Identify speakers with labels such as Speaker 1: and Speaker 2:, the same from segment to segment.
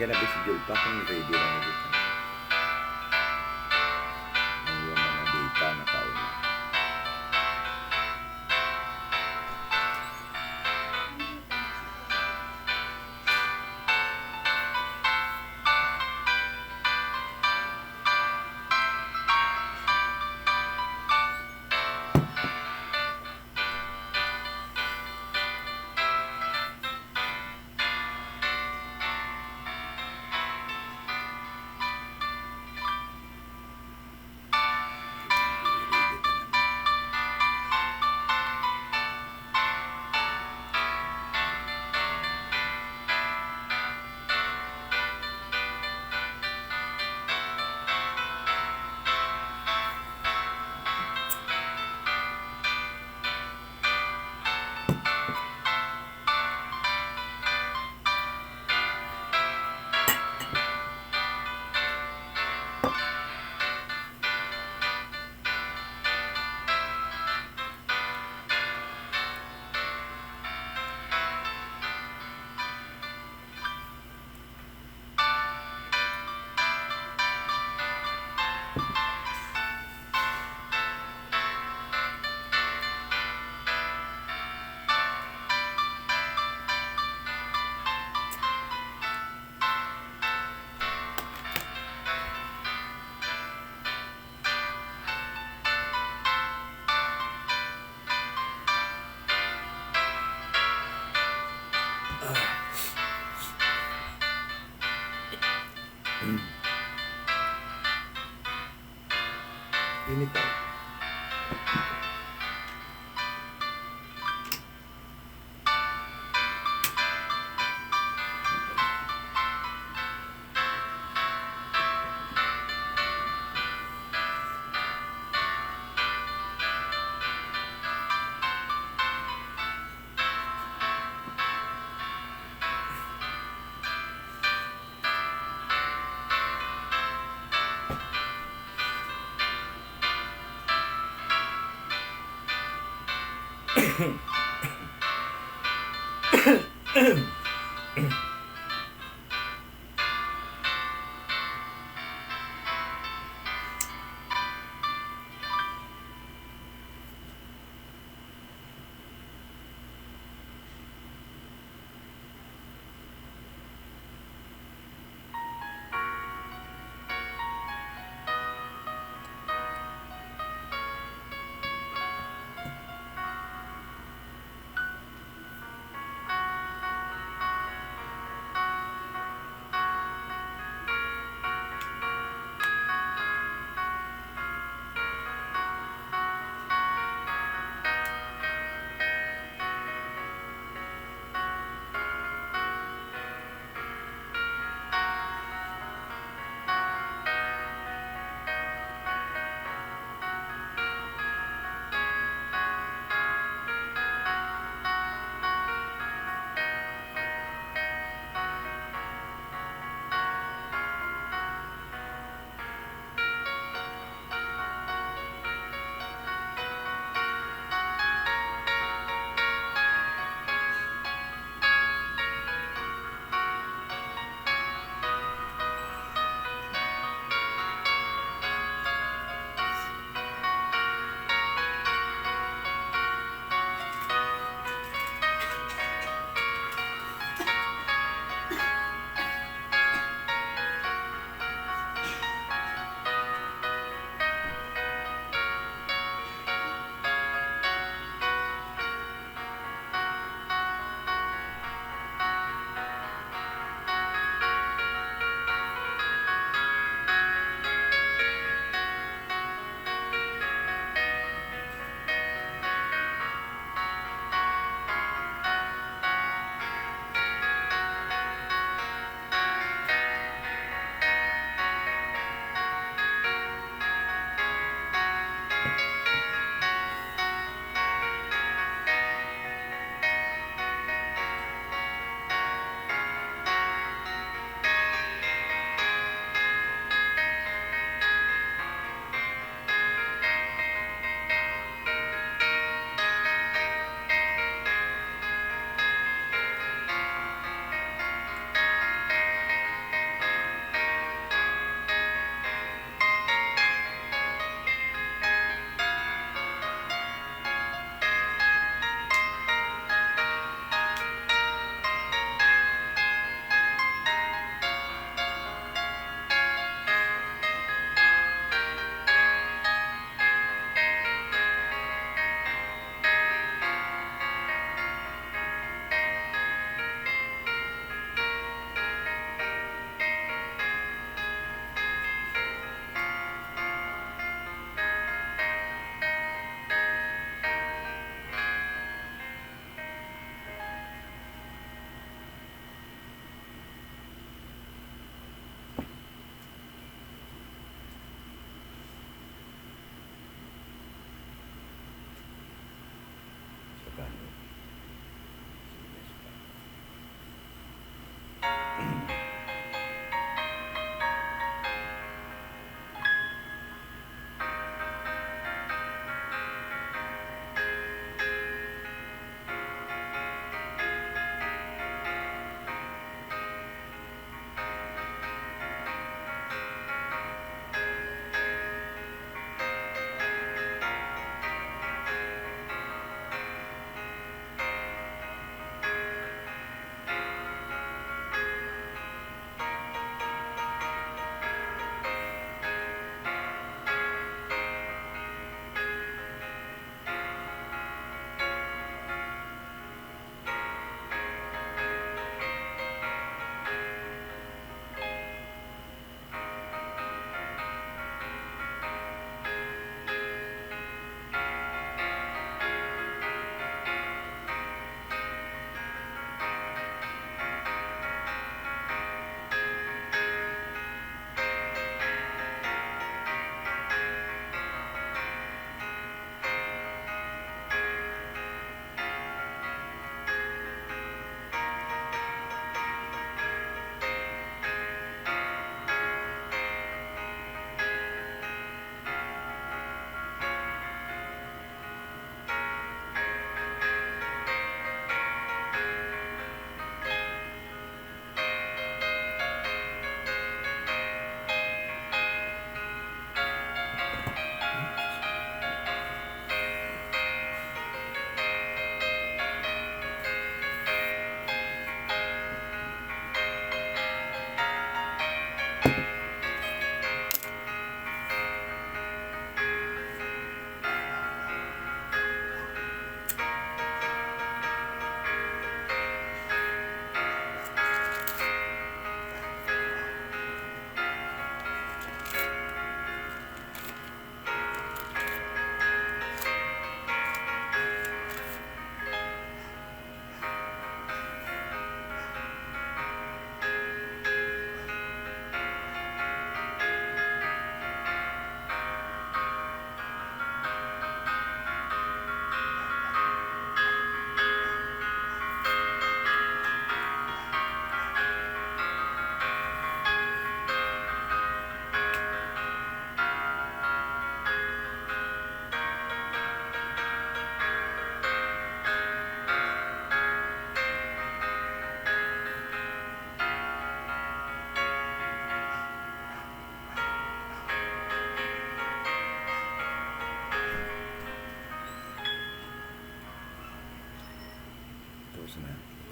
Speaker 1: Ganabi si Jul pa kung ready lang dito. Yung mga data na kauli. Ini tahu.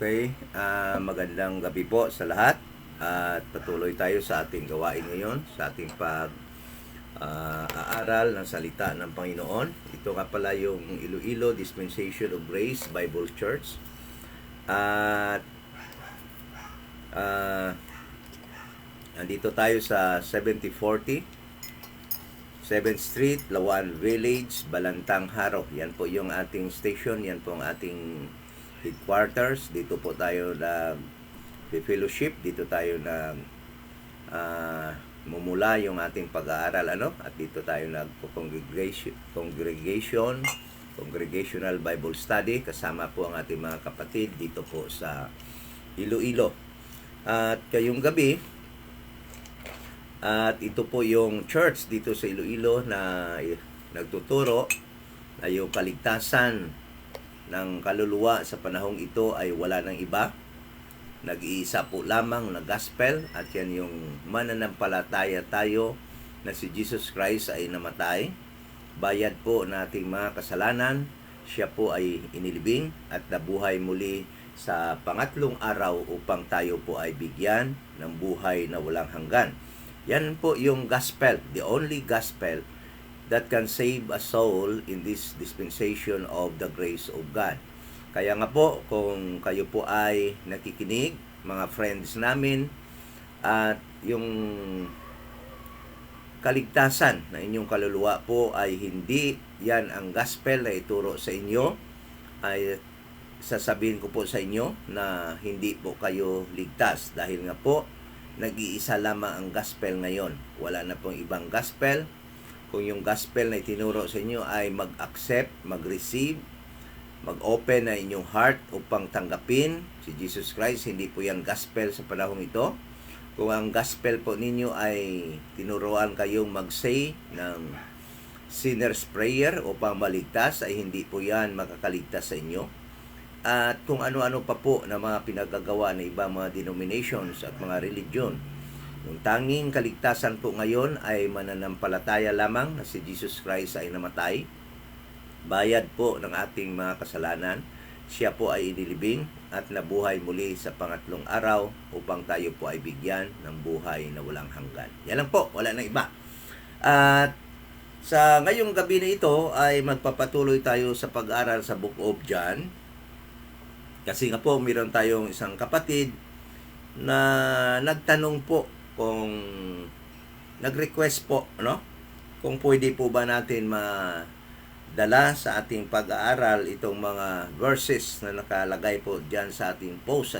Speaker 1: Okay, magandang gabi po sa lahat at patuloy tayo sa ating gawain ngayon, sa ating aaral ng salita ng Panginoon. Ito nga pala yung Iloilo Dispensation of Grace Bible Church. At andito tayo sa 7040 7th Street, Lawan Village, Balantang, Haro. Yan po yung ating station, yan po ang ating headquarters. Dito po tayo fellowship, dito tayo mumula yung ating pag-aaral, at dito tayo congregational Bible study, kasama po ang ating mga kapatid dito po sa Iloilo. At kayong gabi, at ito po yung church dito sa Iloilo na nagtuturo na yung kaligtasan ng kaluluwa sa panahong ito ay wala ng iba. Nag-iisa po lamang na gospel, at yan yung mananampalataya tayo na si Jesus Christ ay namatay. Bayad po ng ating mga kasalanan. Siya po ay inilibing at nabuhay muli sa pangatlong araw upang tayo po ay bigyan ng buhay na walang hanggan. Yan po yung gospel, the only gospel that can save a soul in this dispensation of the grace of God. Kaya nga po, kung kayo po ay nakikinig, mga friends namin, at yung kaligtasan na inyong kaluluwa po ay hindi yan ang gospel na ituro sa inyo, ay sasabihin ko po sa inyo na hindi po kayo ligtas. Dahil nga po, nag-iisa lamang ang gospel ngayon. Wala na pong ibang gospel. Kung yung gospel na itinuro sa inyo ay mag-accept, mag-receive, mag-open na inyong heart upang tanggapin si Jesus Christ, hindi po yung gospel sa panahong ito. Kung ang gospel po ninyo ay tinuruan kayong mag-say ng sinner's prayer upang maligtas, ay hindi po yan makakaligtas sa inyo. At kung ano-ano pa po na mga pinagagawa ng ibang mga denominations at mga religion. Yung tanging kaligtasan po ngayon ay mananampalataya lamang na si Jesus Christ ay namatay. Bayad po ng ating mga kasalanan. Siya po ay inilibing at nabuhay muli sa pangatlong araw upang tayo po ay bigyan ng buhay na walang hanggan. Yan lang po, wala nang iba. At sa ngayong gabi na ito ay magpapatuloy tayo sa pag-aaral sa Book of John. Kasi nga po, mayroon tayong isang kapatid na nagtanong po kung nag-request po, kung pwede po ba natin madala sa ating pag-aaral itong mga verses na nakalagay po diyan sa ating post,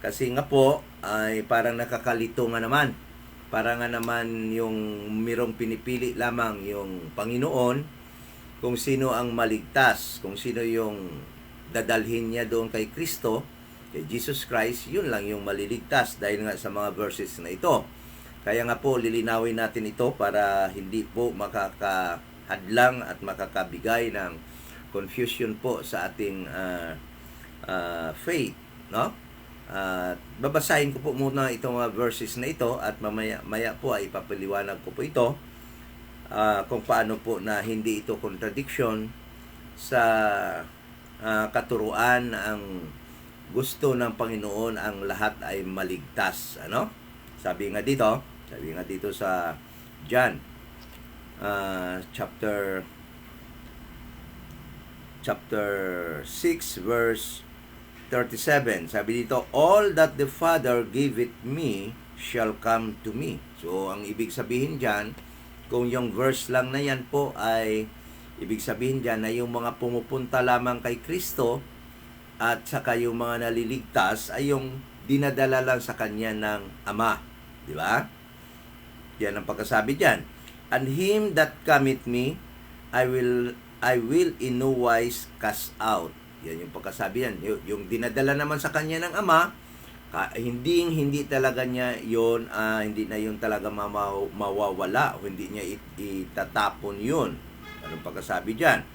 Speaker 1: Kasi nga po ay parang nakakalito nga naman. Parang nga naman yung mayroong pinipili lamang yung Panginoon kung sino ang maligtas, kung sino yung dadalhin niya doon kay Kristo, kay Jesus Christ, yun lang yung maliligtas dahil nga sa mga verses na ito. Kaya nga po, lilinawin natin ito para hindi po makakahadlang at makakabigay ng confusion po sa ating faith, babasahin ko po muna itong mga verses na ito at maya po ay ipapaliwanag ko po ito kung paano po na hindi ito contradiction sa katuruan ang gusto ng Panginoon ang lahat ay maligtas, Sabi nga dito sa John chapter 6 verse 37. Sabi dito, all that the Father giveth me shall come to me. So ang ibig sabihin diyan, kung yung verse lang na yan po ay ibig sabihin dyan na yung mga pumupunta lamang kay Kristo at saka yung mga naliligtas ay yung dinadala lang sa Kanya ng Ama. Di ba? Yan ang pagkasabi dyan. And him that cometh me, I will in no wise cast out. Yan yung pagkasabi yan. Yung dinadala naman sa Kanya ng Ama, hindi talaga niya yun, hindi na yun talaga mawawala o hindi niya itatapon yun. Anong pagkasabi dyan?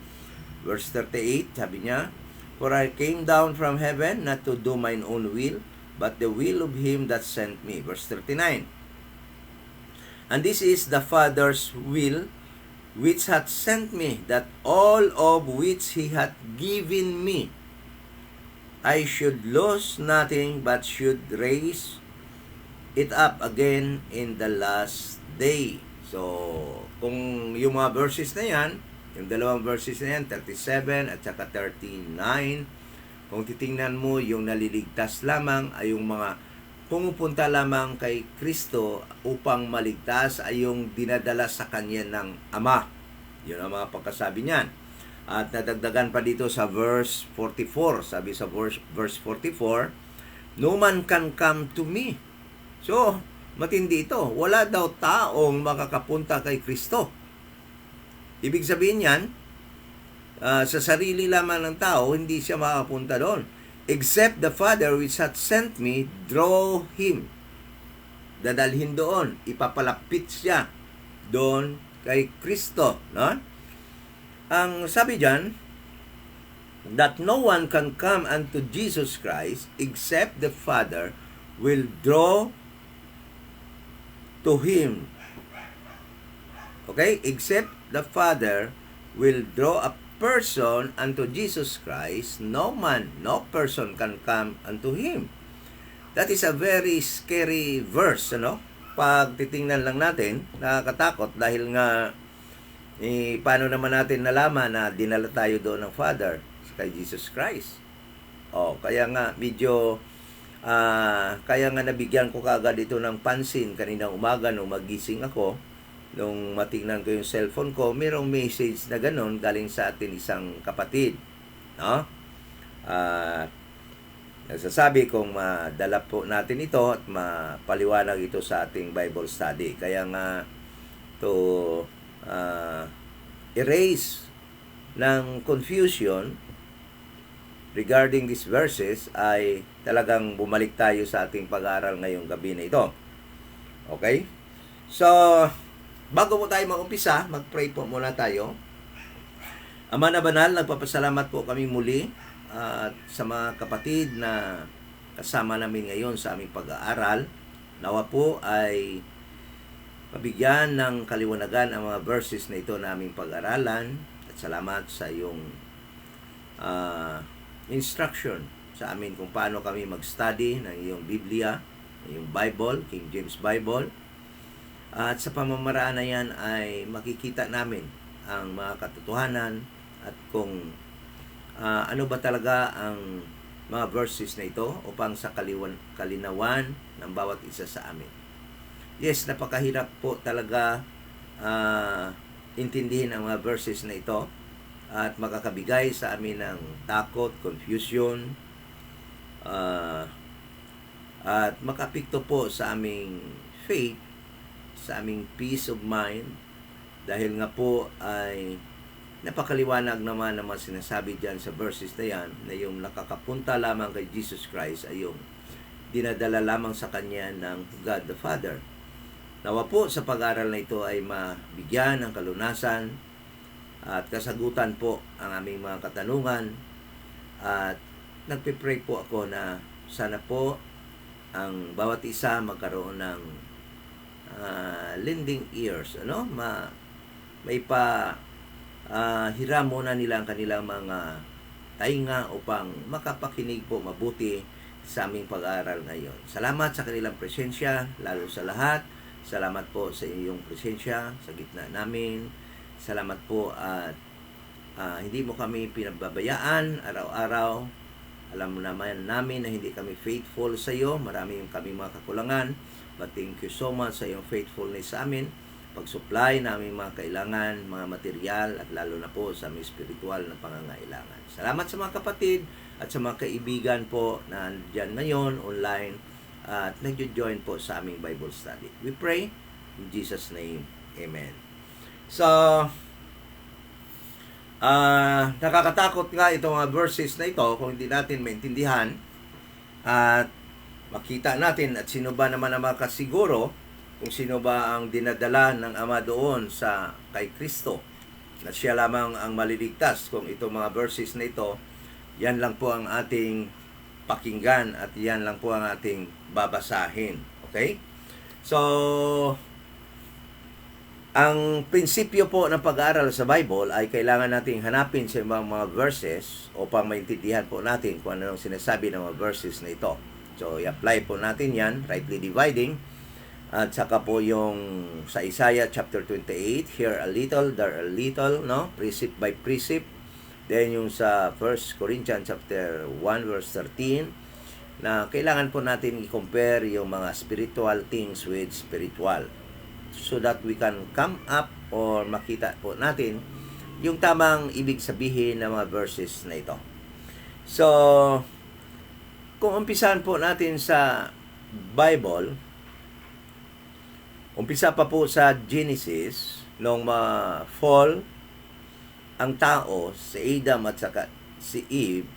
Speaker 1: Verse 38, sabi niya, for I came down from heaven not to do mine own will, but the will of him that sent me. Verse 39, and this is the Father's will, which hath sent me, that all of which he hath given me I should lose nothing but should raise it up again in the last day. So, kung yung mga verses na yan, yung dalawang verses na yan, 37 at saka 39, kung titingnan mo, yung naliligtas lamang ay yung mga pumupunta lamang kay Kristo upang maligtas ay yung dinadala sa kanya ng Ama. Yun ang mga pagkasabi niyan. At nadagdagan pa dito sa verse 44, sabi sa verse 44, no man can come to me. So, matindi ito. Wala daw taong makakapunta kay Kristo. Ibig sabihin yan, sa sarili lamang ng tao, hindi siya makapunta doon. Except the Father which hath sent me, draw him. Dadalhin doon. Ipapalapit siya doon kay Kristo. No? Ang sabi dyan, that no one can come unto Jesus Christ except the Father will draw to him. Okay? Except the Father will draw a person unto Jesus Christ, no person can come unto him. That is a very scary verse, ano? Pag titingnan lang natin, nakakatakot dahil nga paano naman natin nalaman na dinala tayo doon ng Father kay Jesus Christ? Kaya nga medyo kaya nga nabigyan ko kaagad ito ng pansin kaninang umaga nung magising ako, nung matingnan ko yung cellphone ko, mayroong message na ganon galing sa atin isang kapatid. No? Nagsasabi kung madala po natin ito at mapaliwanag ito sa ating Bible study. Kaya nga to erase ng confusion regarding these verses ay talagang bumalik tayo sa ating pag-aaral ngayong gabi na ito. Okay? So, bago mo tayo mag-umpisa, mag-pray po muna tayo. Ama na banal, nagpapasalamat po kami muli at sa mga kapatid na kasama namin ngayon sa aming pag-aaral. Nawa po ay mabigyan ng kaliwanagan ang mga verses na ito na aming pag-aralan. At salamat sa iyong instruction sa amin kung paano kami mag-study ng iyong Biblia, iyong Bible, King James Bible. At sa pamamaraan na yan ay makikita namin ang mga katotohanan at kung ano ba talaga ang mga verses na ito upang sa kalinawan ng bawat isa sa amin. Yes, napakahirap po talaga intindihin ang mga verses na ito at makakabigay sa amin ng takot, confusion, at makapikto po sa aming faith, sa aming peace of mind, dahil nga po ay napakaliwanag naman ang mga sinasabi dyan sa verses na yan, na yung nakakapunta lamang kay Jesus Christ ay yung dinadala lamang sa Kanya ng God the Father. Nawa po sa pag-aaral na ito ay mabigyan ng kalunasan at kasagutan po ang aming mga katanungan, at nagpipray po ako na sana po ang bawat isa magkaroon ng lending ears, ano? May hiram muna nila ang kanilang mga tainga upang makapakinig po mabuti sa aming pag-aaral ngayon. Salamat sa kanilang presensya, lalo sa lahat. Salamat po sa iyong presensya sa gitna namin. Salamat po at hindi mo kami pinababayaan araw-araw. Alam mo naman namin na hindi kami faithful sa iyo. Marami kami mga kakulangan. But thank you so much sa iyong faithfulness sa amin. Pag-supply namin mga kailangan, mga material, at lalo na po sa aming spiritual na pangangailangan. Salamat sa mga kapatid at sa mga kaibigan po na dyan ngayon, online, at nag-join po sa aming Bible study. We pray in Jesus' name. Amen. So, nakakatakot nga itong mga verses na ito kung hindi natin maintindihan at makita natin at sino ba naman ang makasiguro kung sino ba ang dinadala ng Ama doon sa kay Kristo na siya lamang ang maliligtas. Kung itong mga verses na ito, yan lang po ang ating pakinggan at yan lang po ang ating babasahin. Okay? So, Ang prinsipyo po ng pag-aaral sa Bible ay kailangan nating hanapin sa mga verses upang maintindihan po natin kung ano ang sinasabi ng mga verses na ito. So, i-apply po natin yan, rightly dividing. At saka po yung sa Isaiah chapter 28, here a little, there a little, no? Precept by precept. Then yung sa 1 Corinthians chapter 1 verse 13, na kailangan po natin i-compare yung mga spiritual things with spiritual, so that we can come up or makita po natin yung tamang ibig sabihin ng mga verses na ito. So, kung umpisahan po natin sa Bible, umpisa pa po sa Genesis, nung ma-fall ang tao, si Adam at saka si Eve,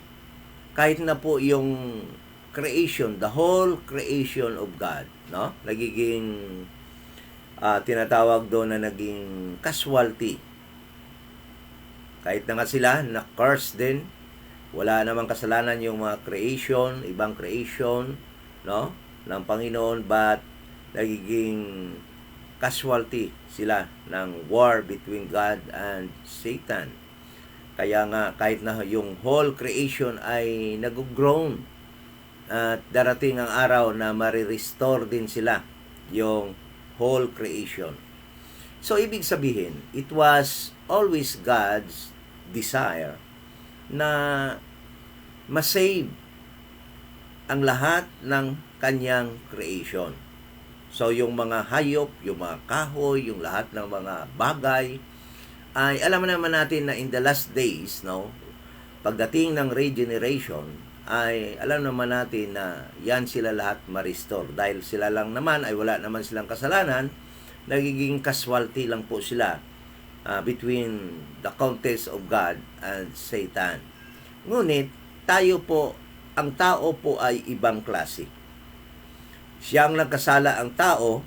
Speaker 1: kahit na po yung creation, the whole creation of God, no? Nagiging tinatawag doon na naging casualty. Kahit na nga sila, na-curse din. Wala namang kasalanan yung mga creation, ibang creation, no? Ng Panginoon, but nagiging casualty sila ng war between God and Satan. Kaya nga, kahit na yung whole creation ay nag-groan, at darating ang araw na marirestore din sila yung whole creation. So, ibig sabihin, it was always God's desire na masave ang lahat ng kanyang creation. So, yung mga hayop, yung mga kahoy, yung lahat ng mga bagay, ay alam naman natin na in the last days, no, pagdating ng regeneration, ay alam naman natin na yan sila lahat ma-restore. Dahil sila lang naman ay wala naman silang kasalanan, nagiging casualty lang po sila between the contest of God and Satan. Ngunit, tayo po, ang tao po ay ibang klase. Siyang nagkasala ang tao,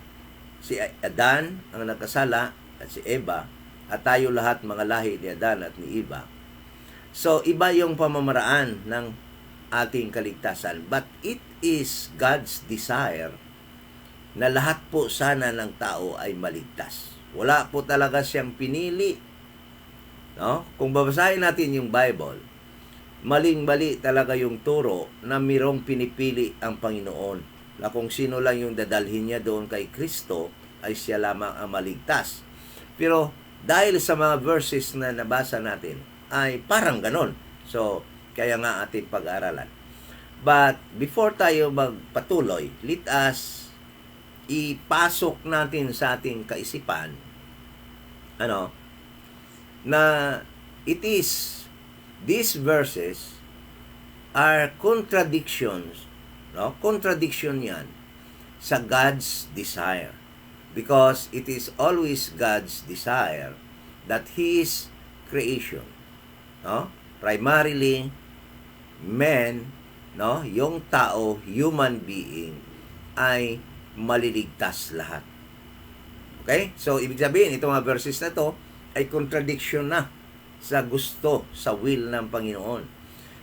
Speaker 1: si Adan ang nagkasala at si Eva, at tayo lahat mga lahi ni Adan at ni Eva. So, iba yung pamamaraan ng ating kaligtasan. But it is God's desire na lahat po sana ng tao ay maligtas. Wala po talaga siyang pinili. No? Kung babasahin natin yung Bible, maling-mali talaga yung turo na mayroong pinipili ang Panginoon. Na kung sino lang yung dadalhin niya doon kay Kristo, ay siya lamang ang maligtas. Pero dahil sa mga verses na nabasa natin, ay parang ganon. So, kaya nga ating pag-aaralan. But before tayo magpatuloy, let us ipasok natin sa ating kaisipan na it is, these verses are contradictions, no? Contradiction yan sa God's desire. Because it is always God's desire that His creation, no? Primarily, men, no, yung tao, human being, ay maliligtas lahat. Okay? So, ibig sabihin, itong mga verses na to ay contradiction na sa gusto, sa will ng Panginoon.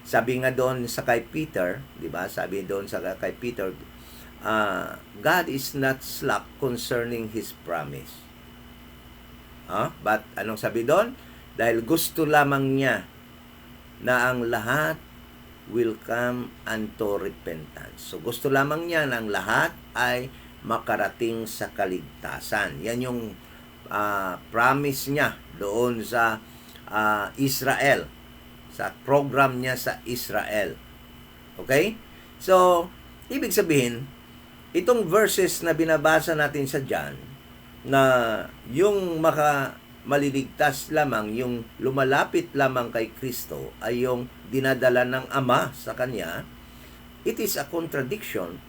Speaker 1: Sabi nga doon sa kay Peter, di ba? Sabi doon sa kay Peter, God is not slack concerning His promise. But anong sabi doon? Dahil gusto lamang niya na ang lahat will come unto repentance. So, gusto lamang niya na ang lahat ay makarating sa kaligtasan. Yan yung promise niya doon sa Israel, sa program niya sa Israel. Okay? So, ibig sabihin, itong verses na binabasa natin sa John, na yung maliligtas lamang, yung lumalapit lamang kay Kristo, ay yung dinadala ng Ama sa Kanya, it is a contradiction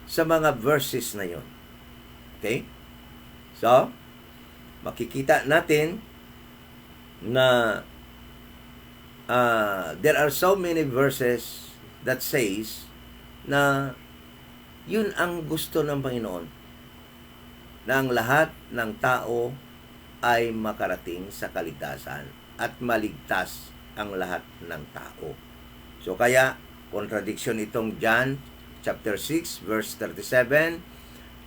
Speaker 1: sa mga verses na yon. Okay? So, makikita natin na there are so many verses that says na yun ang gusto ng Panginoon, na ang lahat ng tao ay makarating sa kaligtasan at maligtas ang lahat ng tao. So kaya, contradiction itong John chapter 6 verse 37,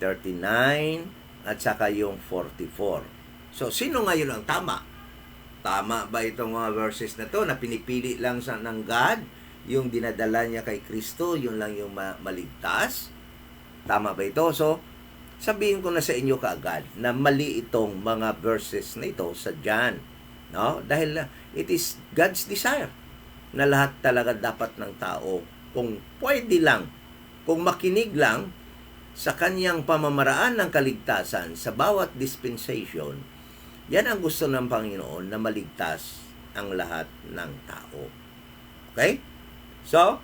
Speaker 1: 39 at saka yung 44. So, sino ngayon ang tama? Tama ba itong mga verses na to na pinipili lang ng God, yung dinadala niya kay Kristo, yun lang yung maligtas? Tama ba ito? So, sabihin ko na sa inyo kaagad na mali itong mga verses na ito sa John. No? Dahil it is God's desire na lahat talaga dapat ng tao, kung pwede lang, kung makinig lang sa kanyang pamamaraan ng kaligtasan sa bawat dispensation, yan ang gusto ng Panginoon, na maligtas ang lahat ng tao. Okay? So,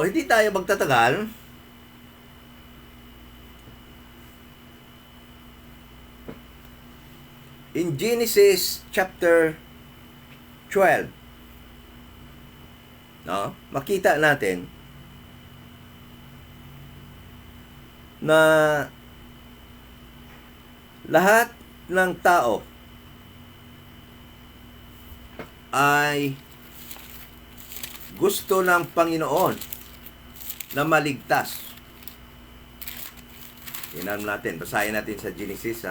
Speaker 1: hindi tayo magtatagal. In Genesis chapter 12, no? Makita natin na lahat ng tao ay gusto ng Panginoon na maligtas. Tingnan natin, basahin natin sa Genesis,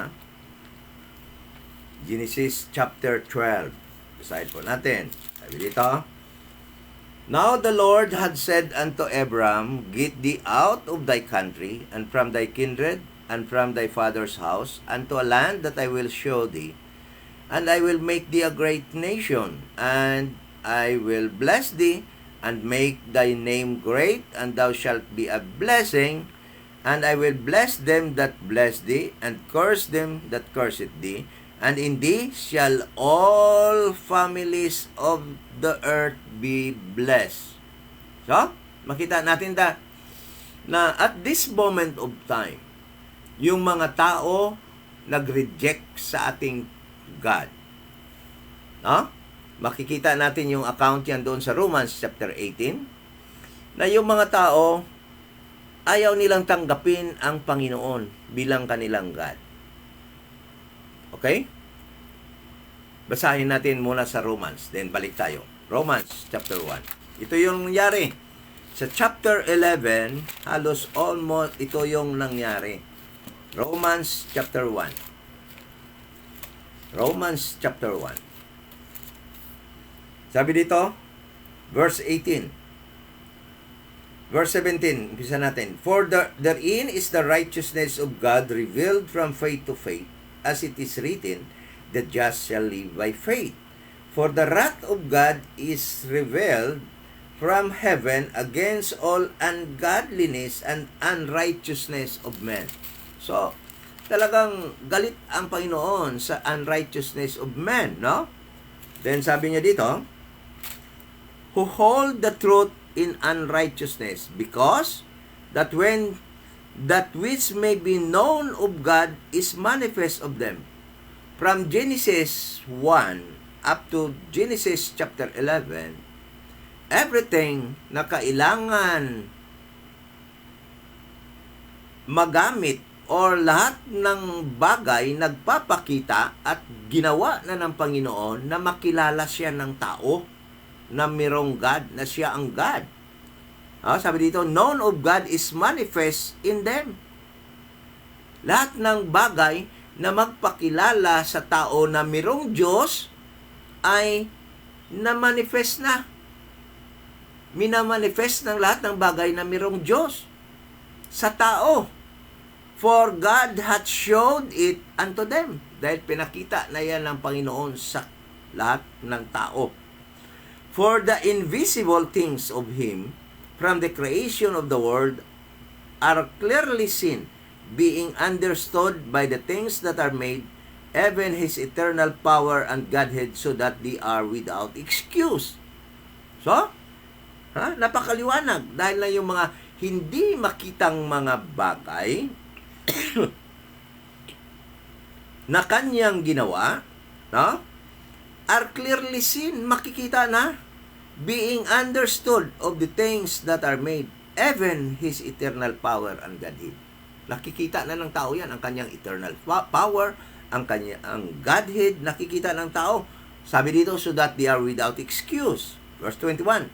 Speaker 1: Genesis chapter 12. Basahin po natin. Sabi dito, Now the Lord had said unto Abram, Get thee out of thy country, and from thy kindred, and from thy father's house, unto a land that I will show thee, and I will make thee a great nation, and I will bless thee, and make thy name great, and thou shalt be a blessing, and I will bless them that bless thee, and curse them that curseth thee, and in thee shall all families of the earth be blessed. So, makita natin na at this moment of time, yung mga tao nag-reject sa ating God. No? Makikita natin yung account yan doon sa Romans chapter 18, na yung mga tao ayaw nilang tanggapin ang Panginoon bilang kanilang God. Okay? Basahin natin muna sa Romans, then balik tayo. Romans chapter 1. Ito yung nangyari. Sa chapter 11, halos almost ito yung nangyari. Romans chapter 1. Romans chapter 1. Sabi dito, verse 18. Verse 17, umpisa natin. For therein is the righteousness of God revealed from faith to faith, as it is written, the just shall live by faith. For the wrath of God is revealed from heaven against all ungodliness and unrighteousness of men. So, talagang galit ang Panginoon sa unrighteousness of men, no? Then sabi niya dito, who hold the truth in unrighteousness, because that when that which may be known of God is manifest of them. From Genesis 1 up to Genesis chapter 11, everything na kailangan magamit or lahat ng bagay nagpapakita at ginawa na ng Panginoon na makilala siya ng tao na mayroong God, na siya ang God. Sabi dito, known of God is manifest in them. Lahat ng bagay na magpakilala sa tao na mayroong Diyos ay na-manifest na. Minamanifest ng lahat ng bagay na mayroong Diyos sa tao. For God hath showed it unto them. Dahil pinakita na yan ng Panginoon sa lahat ng tao. For the invisible things of Him from the creation of the world are clearly seen, being understood by the things that are made, even His eternal power and Godhead, so that they are without excuse. So, napakaliwanag. Dahil na yung mga hindi makitang mga bagay na kanyang ginawa, no? Are clearly seen, makikita na, being understood of the things that are made, even His eternal power and Godhead. Nakikita na ng tao yan, ang kanyang eternal power, ang Godhead, nakikita ng tao. Sabi dito, so that they are without excuse. Verse 21.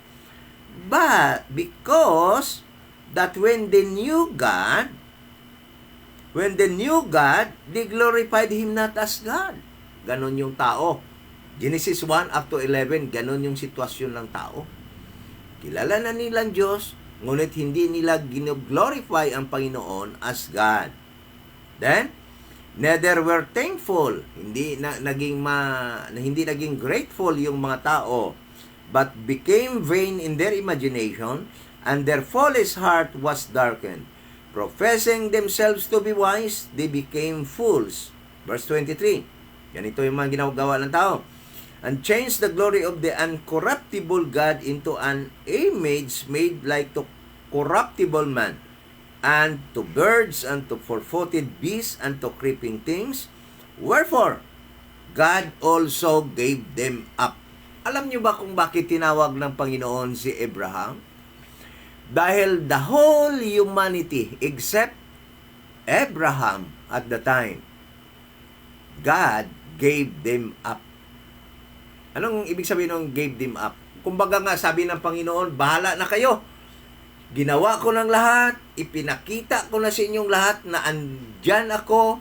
Speaker 1: But because that when they knew God, they glorified Him not as God. Ganon yung tao. Genesis 1 up to 11, ganon yung sitwasyon ng tao. Kilala na nilang Diyos, ngunit hindi nila gino-glorify ang Panginoon as God. Then, neither were thankful, hindi naging grateful yung mga tao, but became vain in their imagination, and their foolish heart was darkened. Professing themselves to be wise, they became fools. Verse 23, ganito yung mga ginagawa ng tao. And changed the glory of the uncorruptible God into an image made like to corruptible man, and to birds, and to four-footed beasts, and to creeping things. Wherefore, God also gave them up. Alam niyo ba kung bakit tinawag ng Panginoon si Abraham? Dahil the whole humanity, except Abraham at the time, God gave them up. Anong ibig sabihin ng gave them up? Kumbaga nga, sabi ng Panginoon, bahala na kayo. Ginawa ko ng lahat, ipinakita ko na sa inyong lahat na andyan ako,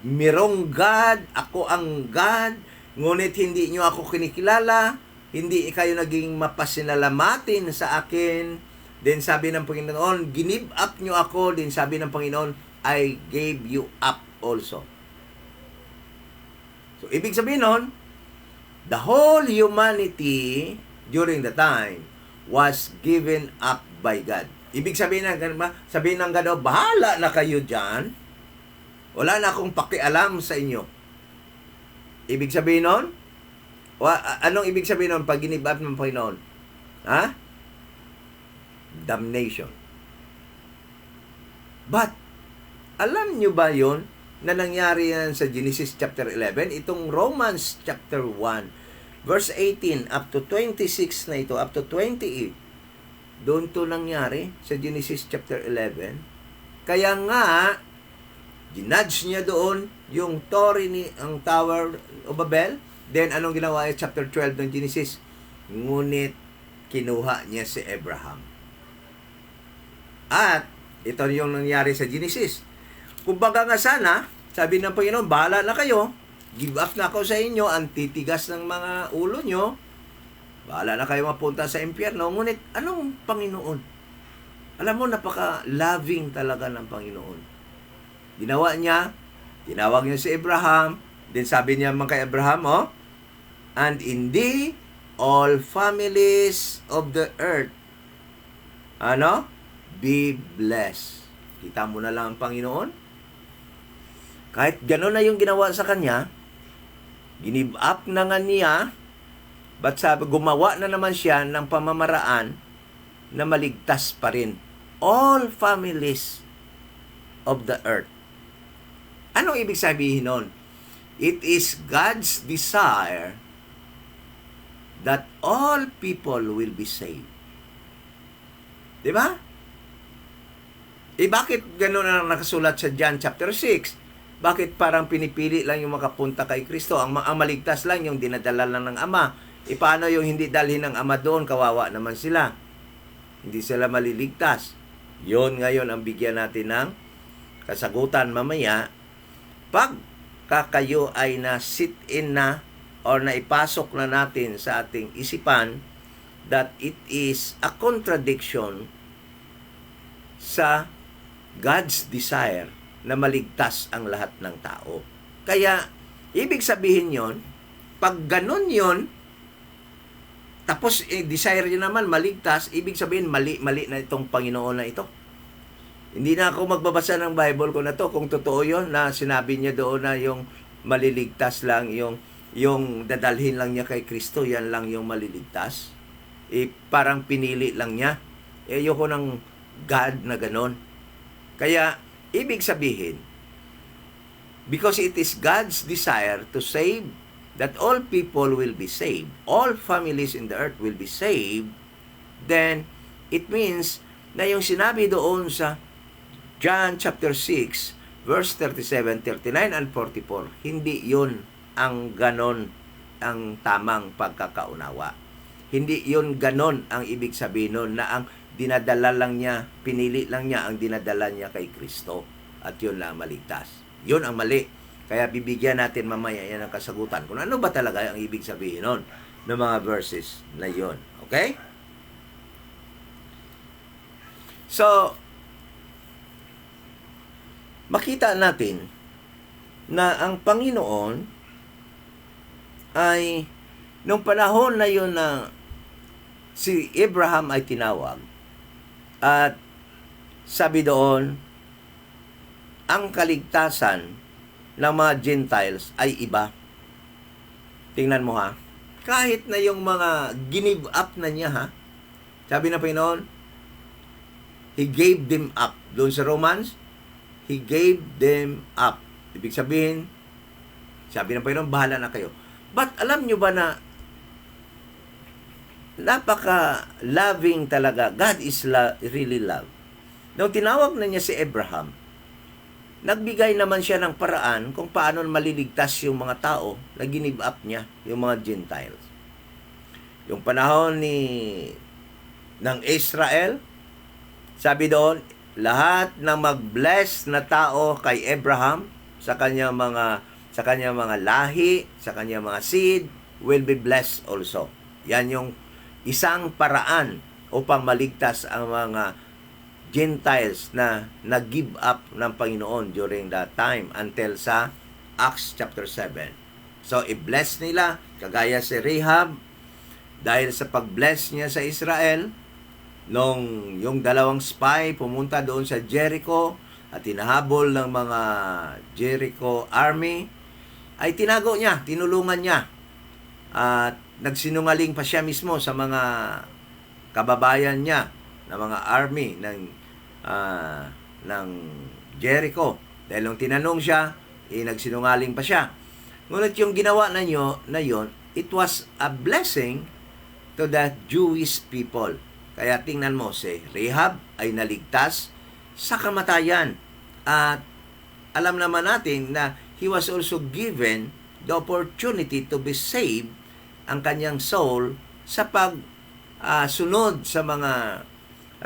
Speaker 1: mirong God, ako ang God, ngunit hindi nyo ako kinikilala, hindi kayo naging mapasinalamatan sa akin. Then sabi ng Panginoon, give up nyo ako. Then sabi ng Panginoon, I gave you up also. So, ibig sabihin nun, the whole humanity during the time was given up by God. Ibig sabihin ng God, bahala na kayo dyan. Wala na akong pakialam sa inyo. Ibig sabihin nun? Anong ibig sabihin nun pag ginib up ng Panginoon? Ha? Damnation. But, alam nyo ba yon na nangyari yan sa Genesis chapter 11? Itong Romans chapter 1, verse 18 up to 26 na ito, up to 28. Doon to nangyari sa Genesis chapter 11. Kaya nga, ginudge niya doon yung ang Tower of Babel. Then, anong ginawa niya? Chapter 12 ng Genesis. Ngunit, kinuha niya si Abraham. At, ito yung nangyari sa Genesis. Kumbaga nga sana, sabi ng Panginoon, bahala na kayo. Give up na ako sa inyo. Ang titigas ng mga ulo nyo. Bahala na kayo mapunta sa impyerno. Ngunit, anong Panginoon? Alam mo, napaka-loving talaga ng Panginoon. Ginawa niya, tinawag niya si Abraham, then sabi niya kay Abraham, and in thee, all families of the earth, be blessed. Kita mo na lang ang Panginoon. Kahit gano'n na yung ginawa sa kanya, ginib up na nga niya, but sabi, gumawa na naman siya ng pamamaraan na maligtas pa rin all families of the earth. Anong ibig sabihin nun? It is God's desire that all people will be saved. Diba? Bakit gano'n na nakasulat sa John chapter 6? Bakit parang pinipili lang yung makapunta kay Kristo? Ang maligtas lang yung dinadala lang ng Ama. Paano yung hindi dalhin ng Ama doon? Kawawa naman sila. Hindi sila maliligtas. Yon ngayon ang bigyan natin ng kasagutan mamaya. Pag kayo ay na-sit in na or naipasok na natin sa ating isipan that it is a contradiction sa God's desire na maligtas ang lahat ng tao. Kaya, ibig sabihin yon, pag ganun yon, tapos desire niya naman maligtas, ibig sabihin mali na itong Panginoon na ito. Hindi na ako magbabasa ng Bible ko na to kung totoo yon na sinabi niya doon na yung maliligtas lang, yung dadalhin lang niya kay Kristo, yan lang yung maliligtas. Parang pinili lang niya. Ayoko ng God na ganon. Kaya, ibig sabihin, because it is God's desire to save, that all people will be saved, all families in the earth will be saved, then it means na yung sinabi doon sa John chapter 6, verse 37, 39, and 44, hindi yun ang ganon ang tamang pagkakaunawa. Hindi yun ganon ang ibig sabihin nun na ang dinadala lang niya, pinili lang niya ang dinadala niya kay Kristo. At yun lang maligtas. Yun ang mali. Kaya bibigyan natin mamaya yan ng kasagutan kung ano ba talaga ang ibig sabihin nun ng mga verses na yun. Okay? So, makita natin na ang Panginoon ay nung panahon na yun na si Abraham ay tinawag at sabi doon, ang kaligtasan ng mga Gentiles ay iba. Tingnan mo ha. Kahit na yung mga give up na niya ha. Sabi ng Panginoon, He gave them up. Doon sa Romans, He gave them up. Ibig sabihin, sabi ng Panginoon, bahala na kayo. But alam nyo ba na napaka-loving talaga. God is really love. Nung tinawag na niya si Abraham, nagbigay naman siya ng paraan kung paano maliligtas yung mga tao na give up niya, yung mga Gentiles. Yung panahon ng Israel, sabi doon, lahat ng mag-bless na tao kay Abraham sa kanyang mga lahi, sa kanyang mga seed, will be blessed also. Yan yung isang paraan upang maligtas ang mga Gentiles na nag-give up ng Panginoon during that time until sa Acts chapter 7. So, i-bless nila, kagaya si Rahab, dahil sa pag-bless niya sa Israel, nung yung dalawang spy pumunta doon sa Jericho at tinahabol ng mga Jericho army, ay tinago niya, tinulungan niya. At nagsinungaling pa siya mismo sa mga kababayan niya na mga army ng Jericho. Dahil nung tinanong siya, nagsinungaling pa siya. Ngunit yung ginawa na yon, it was a blessing to the Jewish people. Kaya tingnan mo, si Rahab ay naligtas sa kamatayan. At alam naman natin na he was also given the opportunity to be saved ang kanyang soul sa sunod sa mga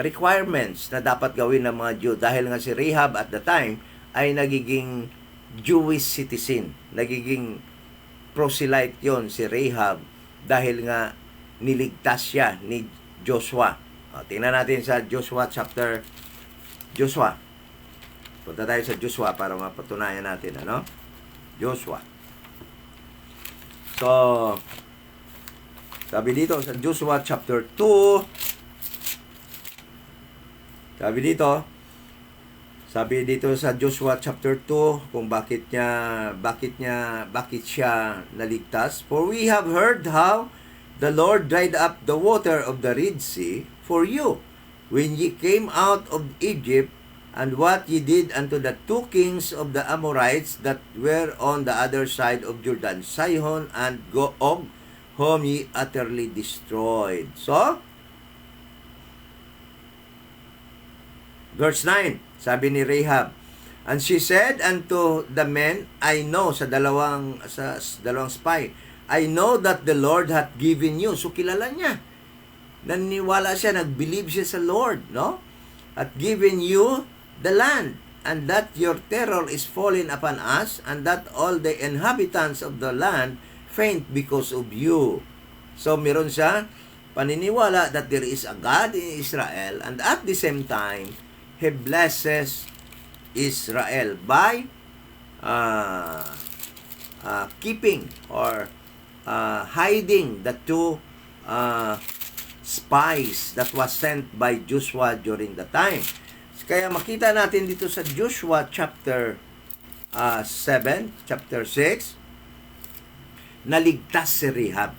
Speaker 1: requirements na dapat gawin ng mga Jew. Dahil nga si Rahab at the time ay nagiging Jewish citizen. Nagiging proselyte yon si Rahab dahil nga niligtas siya ni Joshua. Tingnan natin sa Joshua. Punta tayo sa Joshua para mapatunayan natin. Joshua. So, sabi dito sa Joshua chapter 2, sabi dito sa Joshua chapter 2 kung bakit siya naligtas. For we have heard how the Lord dried up the water of the Red Sea for you when ye came out of Egypt, and what ye did unto the two kings of the Amorites that were on the other side of Jordan, Sihon and Og, whom ye utterly destroyed. So, verse 9, sabi ni Rahab, and she said unto the men, I know, sa dalawang spy, I know that the Lord hath given you. So, kilala niya. Naniniwala siya, nag-believe siya sa Lord, no? Hath given you the land, and that your terror is fallen upon us, and that all the inhabitants of the land faint because of you. So, meron siya paniniwala that there is a God in Israel, and at the same time, He blesses Israel by keeping or hiding the two spies that was sent by Joshua during the time. Kaya makita natin dito sa Joshua chapter 7, chapter 6, naligtas si Rahab.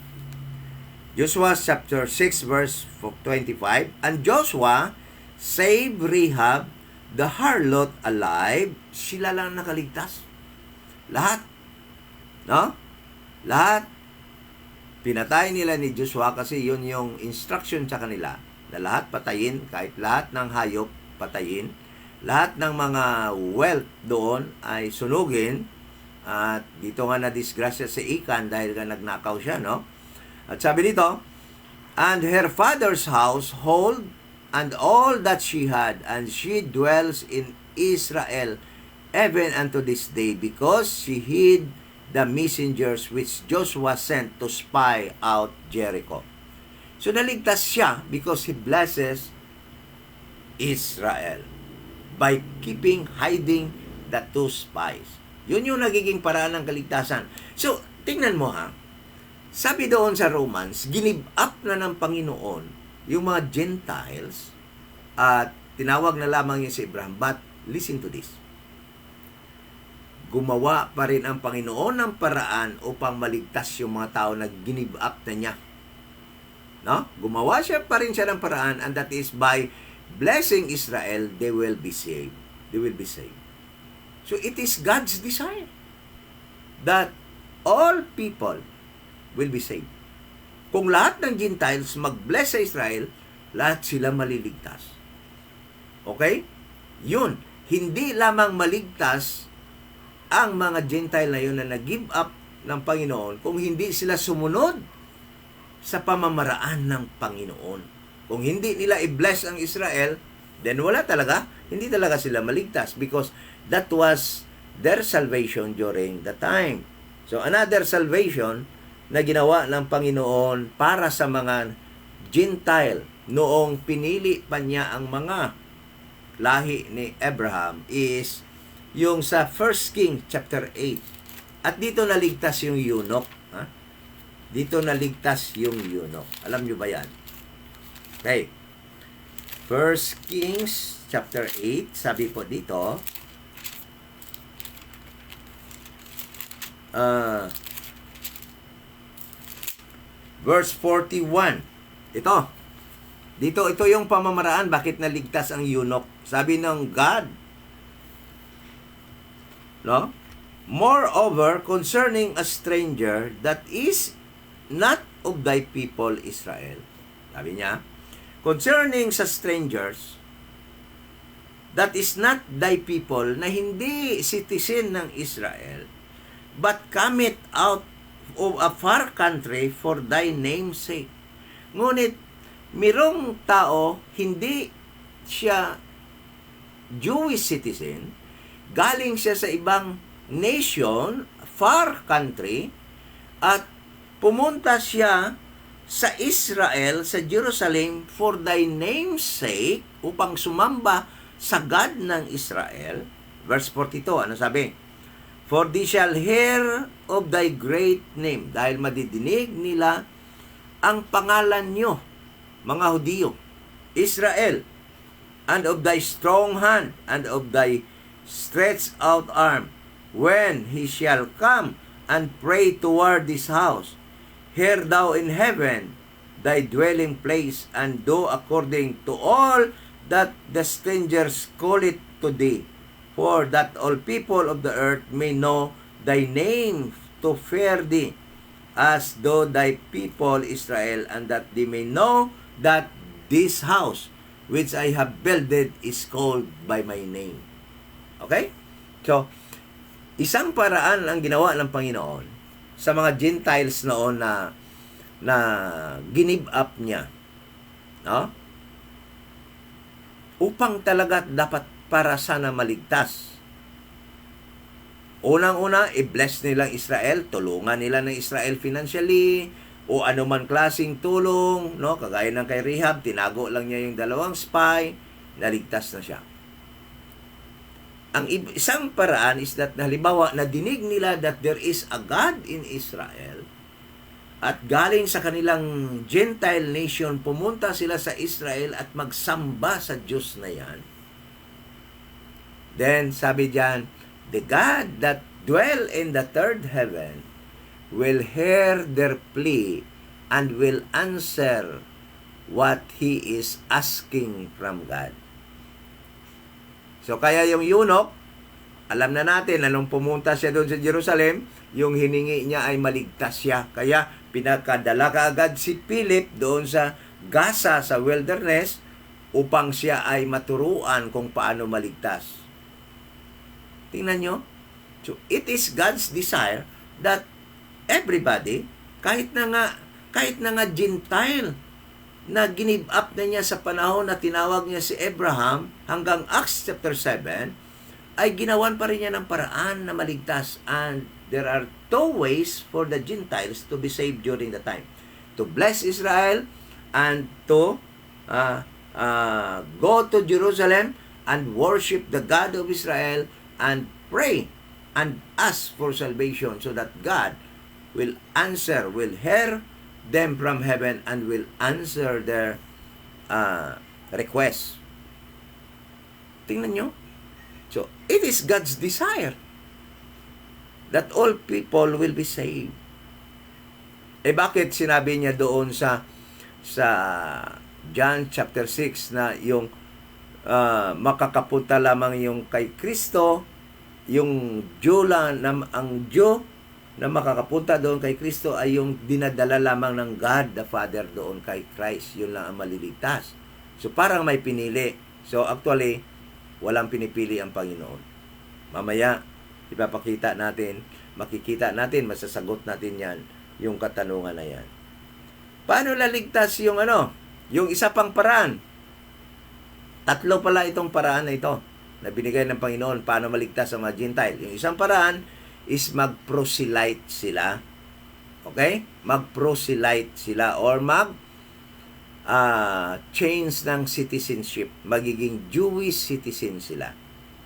Speaker 1: Joshua chapter 6 verse 25, and Joshua saved Rahab the harlot alive. Sila lang nakaligtas. Lahat. No? Lahat. Pinatay nila ni Joshua kasi yun yung instruction sa kanila na lahat patayin, kahit lahat ng hayop patayin. Lahat ng mga wealth doon ay sunugin. At dito nga na-disgrasya si Achan dahil nga nagnakaw siya, no? At sabi dito, and her father's household and all that she had, and she dwells in Israel even unto this day, because she hid the messengers which Joshua sent to spy out Jericho. So naligtas siya because he blesses Israel by hiding the two spies. Yun yung nagiging paraan ng kaligtasan. So, tingnan mo ha, sabi doon sa Romans, give up na ng Panginoon yung mga Gentiles at tinawag na lamang yun si Abraham. But listen to this. Gumawa pa rin ang Panginoon ng paraan upang maligtas yung mga tao na give up na niya. No? Gumawa pa rin siya ng paraan, and that is by blessing Israel, they will be saved. They will be saved. So it is God's desire that all people will be saved. Kung lahat ng Gentiles mag-bless sa Israel, lahat sila maliligtas. Okay? Yun. Hindi lamang maligtas ang mga Gentile na yun na nag-give up ng Panginoon kung hindi sila sumunod sa pamamaraan ng Panginoon. Kung hindi nila i-bless ang Israel, then wala talaga. Hindi talaga sila maligtas because that was their salvation during the time. So another salvation na ginawa ng Panginoon para sa mga Gentile noong pinili pa niya ang mga lahi ni Abraham is yung sa 1 King chapter 8. At dito naligtas yung eunuch. Ha? Dito naligtas yung eunuch. Alam nyo ba yan? Okay. 1 Kings chapter 8, sabi po dito, verse 41. Ito yung pamamaraan bakit naligtas ang eunuch. Sabi ng God, no? Moreover, concerning a stranger that is not of thy people Israel. Sabi niya, concerning sa strangers that is not thy people, na hindi citizen ng Israel, but cometh out of a far country for thy name's sake. Ngunit, mirong tao, hindi siya Jewish citizen, galing siya sa ibang nation, far country, at pumunta siya sa Israel, sa Jerusalem, for thy name's sake, upang sumamba sa God ng Israel. Verse 42, ano sabi? For they shall hear of thy great name, dahil madidinig nila ang pangalan nyo, mga Hudiyo, Israel, and of thy strong hand, and of thy stretched out arm, when he shall come and pray toward this house. Hear thou in heaven thy dwelling place, and do according to all that the strangers call it to thee, for that all people of the earth may know thy name, to fear thee, as though thy people Israel, and that they may know that this house which I have builded is called by my name. Okay? So, isang paraan ang ginawa ng Panginoon sa mga Gentiles noon na give up niya, no? Upang talaga dapat para sana maligtas. Unang-una, i-bless nilang Israel, tulungan nila ng Israel financially, o anuman klaseng tulong, no? Kagaya ng kay Rahab, tinago lang niya yung 2 spy, naligtas na siya. Ang isang paraan is that, halimbawa, nadinig nila that there is a God in Israel, at galing sa kanilang Gentile nation, pumunta sila sa Israel at magsamba sa Diyos na yan. Then, sabi diyan, the God that dwell in the third heaven will hear their plea and will answer what he is asking from God. So, kaya yung eunuch, alam na natin na nung pumunta siya doon sa Jerusalem, yung hiningi niya ay maligtas siya. Kaya, pinakadala kaagad si Philip doon sa Gaza, sa wilderness, upang siya ay maturuan kung paano maligtas. Tingnan nyo. So, it is God's desire that everybody, kahit na nga Gentile, na give up na niya sa panahon na tinawag niya si Abraham hanggang Acts chapter 7, ay ginawan pa rin niya ng paraan na maligtas. And there are two ways for the Gentiles to be saved during the time. To bless Israel and to go to Jerusalem and worship the God of Israel and pray and ask for salvation so that God will answer, will hear them from heaven and will answer their request. Tingnan nyo. So, it is God's desire that all people will be saved. Bakit sinabi niya doon sa John chapter 6 na yung makakapunta lamang yung kay Kristo, yung Jew lang, ang Jew na makakapunta doon kay Kristo ay yung dinadala lamang ng God the Father doon kay Christ. Yun lang ang maliligtas. So parang may pinili. So actually, walang pinipili ang Panginoon. Mamaya, ipapakita natin, makikita natin, masasagot natin yan, yung katanungan na yan. Paano laligtas yung yung isa pang paraan? Tatlo pala itong paraan na ito na binigay ng Panginoon paano maligtas ang mga Gentile. Yung isang paraan is mag-proselyte sila. Okay? Mag-proselyte sila or change ng citizenship. Magiging Jewish citizen sila.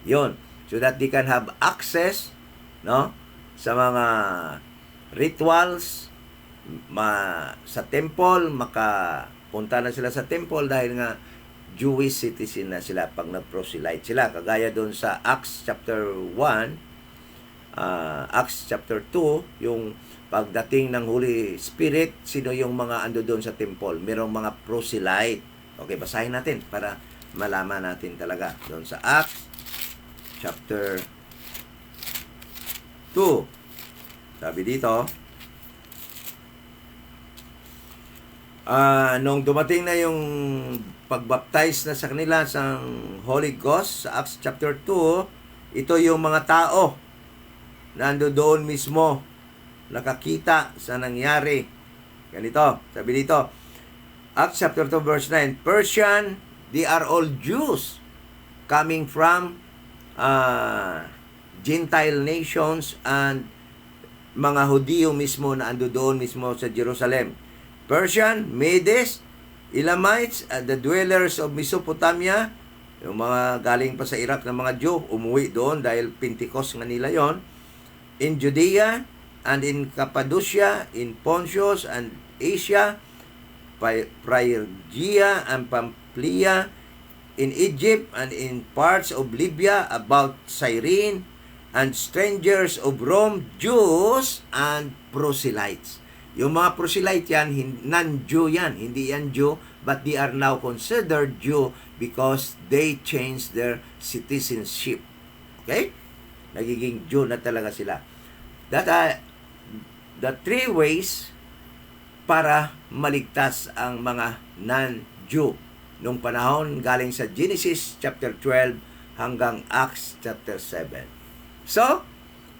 Speaker 1: Yon. So that they can have access sa mga rituals, sa temple, makapunta na sila sa temple dahil nga Jewish citizen na sila pag nag-proselyte sila. Kagaya doon sa Acts chapter 1, Acts chapter 2, yung pagdating ng Holy Spirit, sino yung mga ando doon sa temple? Merong mga proselyte. Okay, basahin natin para malaman natin talaga. Doon sa Acts chapter 2. Sabi dito, nung dumating na yung pagbaptize na sa kanila sa Holy Ghost, sa Acts chapter 2, ito yung mga tao nando doon mismo, nakakita sa nangyari. Ganito, sabi dito, Acts chapter 2 verse 9, Persian, they are all Jews coming from Gentile nations and mga Hudyo mismo na ando doon mismo sa Jerusalem. Persian, Medes, Elamites, the dwellers of Mesopotamia, yung mga galing pa sa Iraq na mga Jew, umuwi doon dahil Pentecost nga nila yon. In Judea and in Cappadocia, in Pontus and Asia, Phrygia and Pamphylia, in Egypt and in parts of Libya, about Cyrene, and strangers of Rome, Jews and proselytes. Yung mga proselyte yan, non-Jew yan, hindi yan Jew, but they are now considered Jew because they changed their citizenship. Okay? Nagiging Jew na talaga sila. That are the three ways para maligtas ang mga non-Jew nung panahon galing sa Genesis chapter 12 hanggang Acts chapter 7. So,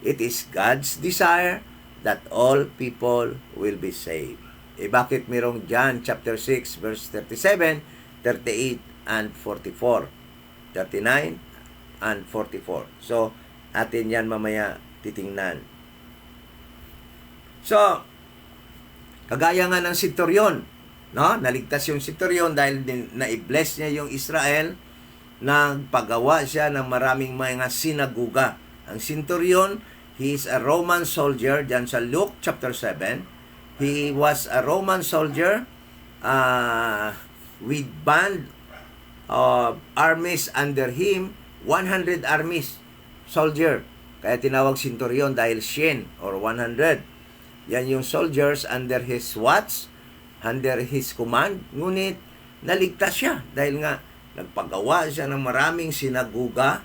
Speaker 1: it is God's desire that all people will be saved. Bakit mayroong John chapter 6 verse 37, 38, and 44? 39 and 44. So, atin yan mamaya titingnan. So, kagaya nga ng Centurion, naligtas yung Centurion dahil na-bless niya yung Israel, nagpagawa siya ng maraming mga sinaguga. Ang Centurion, he is a Roman soldier, dyan sa Luke chapter 7. He was a Roman soldier with band of armies under him, 100 armies soldier. Kaya tinawag Centurion dahil 100 or 100. Yan yung soldiers under his watch, under his command. Ngunit naligtas siya dahil nga nagpagawa siya ng maraming sinaguga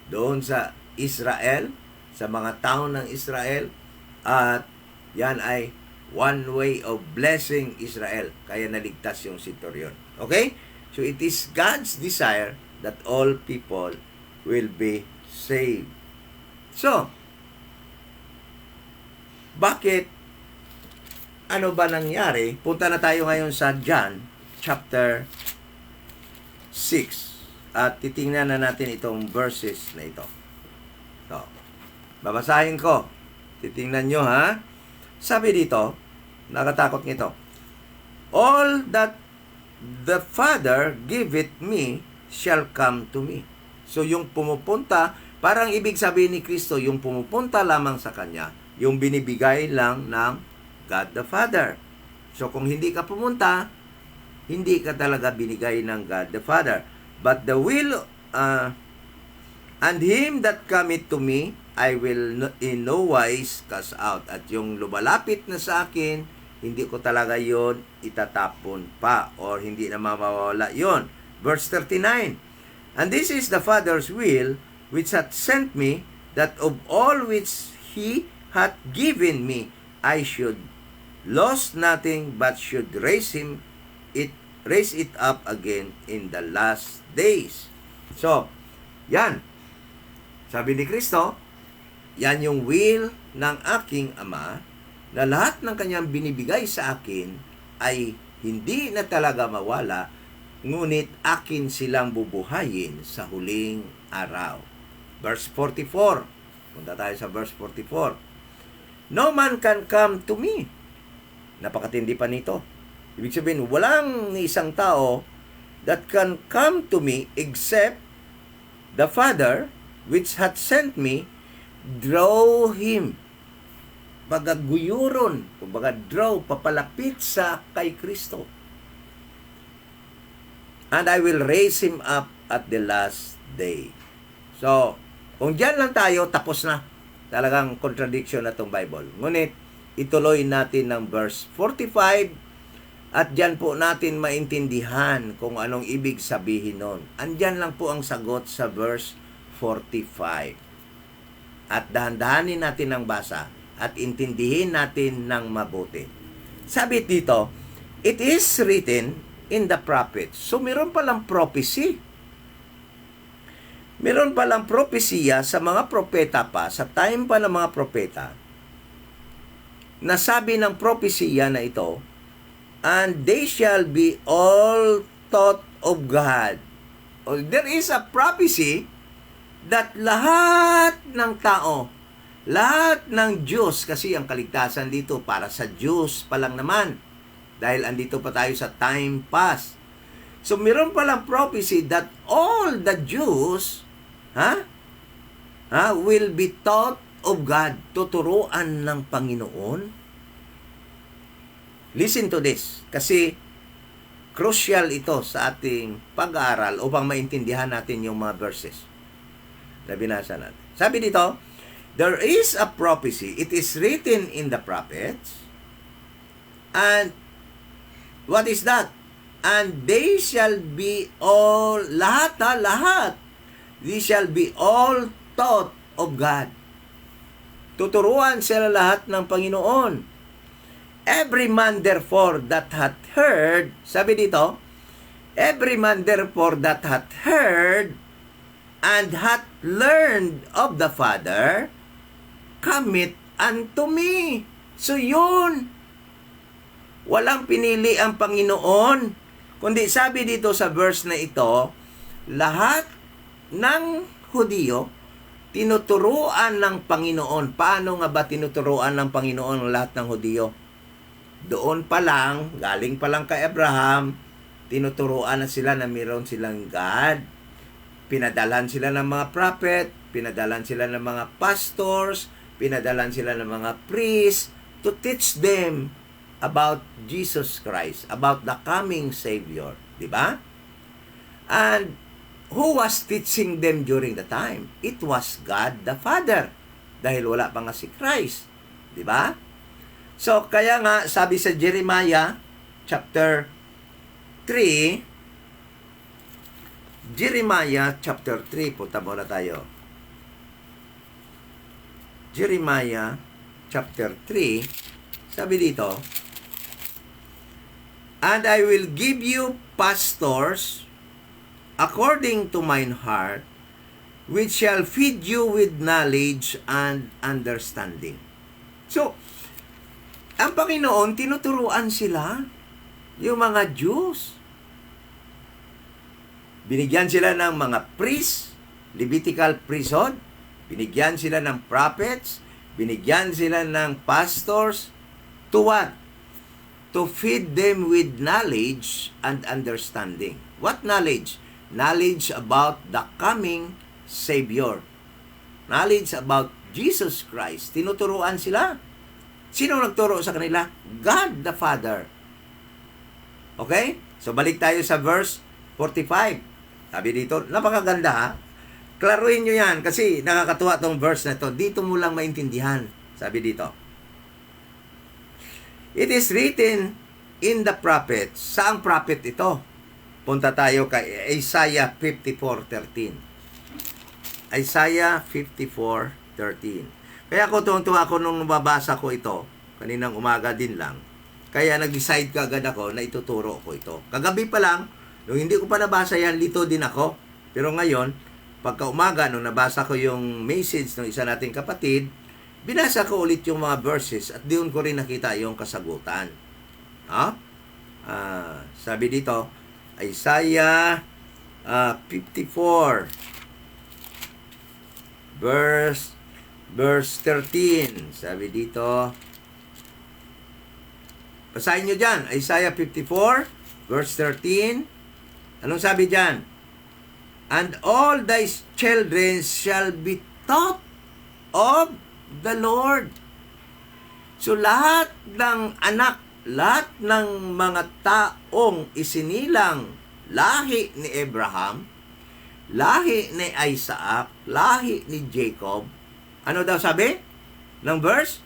Speaker 1: doon sa Israel, sa mga tao ng Israel, at yan ay one way of blessing Israel. Kaya naligtas yung Centurion. Okay? So it is God's desire that all people will be saved. So, bakit? Ano ba nangyari? Punta na tayo ngayon sa John chapter 6. At titingnan na natin itong verses na ito. So, babasahin ko. Titingnan nyo, ha? Sabi dito, nakatakot nito. All that the Father giveth me shall come to me. So, yung pumupunta, parang ibig sabihin ni Kristo, yung pumupunta lamang sa Kanya, yung binibigay lang ng God the Father. So, kung hindi ka pumunta, hindi ka talaga binigay ng God the Father. But the will, and him that cometh to me, I will in no wise cast out. At yung lumalapit na sa akin, hindi ko talaga yon itatapon pa, or hindi na mawawala yon. Verse 39, and this is the Father's will, which hath sent me, that of all which he hath given me, I should lose nothing, but should raise it up again in the last days. So, yan. Sabi ni Kristo, yan yung will ng aking Ama, na lahat ng kanyang binibigay sa akin ay hindi na talaga mawala, ngunit akin silang bubuhayin sa huling araw. Verse 44. Punta tayo sa verse 44. No man can come to me. Napakatindi pa nito. Ibig sabihin, walang isang tao that can come to me except the Father which hath sent me draw him. Pagaguyuron, kumbaga draw, papalapit sa kay Kristo. And I will raise him up at the last day. So, kung dyan lang tayo, tapos na. Talagang contradiction na itong Bible. Ngunit, ituloy natin ng verse 45 at dyan po natin maintindihan kung anong ibig sabihin nun. Andyan lang po ang sagot sa verse 45. At dahan-dahanin natin ang basa at intindihin natin ng mabuti. Sabi dito, it is written in the prophets. So, meron palang prophecy. Meron palang propesya sa mga propeta pa, sa time pa ng mga propeta, nasabi ng propesya na ito, and they shall be all taught of God. There is a prophecy that lahat ng tao, lahat ng Diyos, kasi ang kaligtasan dito para sa Diyos pa lang naman, dahil andito pa tayo sa time past. So, meron palang prophecy that all the Jews, will be taught of God, tuturuan ng Panginoon. Listen to this, kasi crucial ito sa ating pag-aaral upang maintindihan natin yung mga verses na binasa natin. Sabi dito, there is a prophecy, it is written in the prophets, and what is that? And they shall be all, lahat, they shall be all taught of God. Tuturuan sila lahat ng Panginoon. Every man therefore that hath heard, sabi dito, every man therefore that hath heard and hath learned of the Father, cometh unto me. So yun, walang pinili ang Panginoon, kundi sabi dito sa verse na ito, lahat ng Hudiyo, tinuturuan ng Panginoon. Paano nga ba tinuturuan ng Panginoon ang lahat ng Hudiyo? Doon pa lang, galing pa lang kay Abraham, tinuturuan na sila na mayroon silang God. Pinadalan sila ng mga prophet, pinadalan sila ng mga pastors, pinadalan sila ng mga priests to teach them about Jesus Christ, about the coming Savior. Diba? And who was teaching them during the time? It was God the Father. Dahil wala pa nga si Christ. Diba? So, kaya nga, sabi sa Jeremiah, chapter 3, Jeremiah chapter 3, punta muna tayo. Jeremiah chapter 3, sabi dito, and I will give you pastors according to mine heart, which shall feed you with knowledge and understanding. So, ang Panginoon, tinuturuan sila, yung mga Jews. Binigyan sila ng mga priests, Levitical priesthood, binigyan sila ng prophets, binigyan sila ng pastors, to what? To feed them with knowledge and understanding. What knowledge? Knowledge about the coming Savior. Knowledge about Jesus Christ. Tinuturuan sila. Sino nagturo sa kanila? God the Father. Okay? So balik tayo sa verse 45. Sabi dito, napakaganda ha. Klaruhin nyo yan kasi nakakatuwa tong verse na to. Dito mo lang maintindihan. Sabi dito. It is written in the prophets. Saang prophet ito? Punta tayo kay Isaiah 54:13. Isaiah 54:13. Kaya ako tuwang-tuwa ako nung nababasa ko ito. Kaninang umaga din lang. Kaya nag-decide kagad ako na ituturo ko ito. Kagabi pa lang, nung hindi ko pa nabasa yan, lito din ako. Pero ngayon, pagka umaga, nung nabasa ko yung message ng isa nating kapatid, binasa ko ulit yung mga verses at doon ko rin nakita yung kasagutan. Sabi dito, Isaiah 54 verse 13. Sabi dito, basahin nyo dyan, Isaiah 54 verse 13. Anong sabi dyan? And all thy children shall be taught of the Lord. So lahat ng anak, lahat ng mga taong isinilang lahi ni Abraham, lahi ni Isaac, lahi ni Jacob, ano daw sabi ng verse?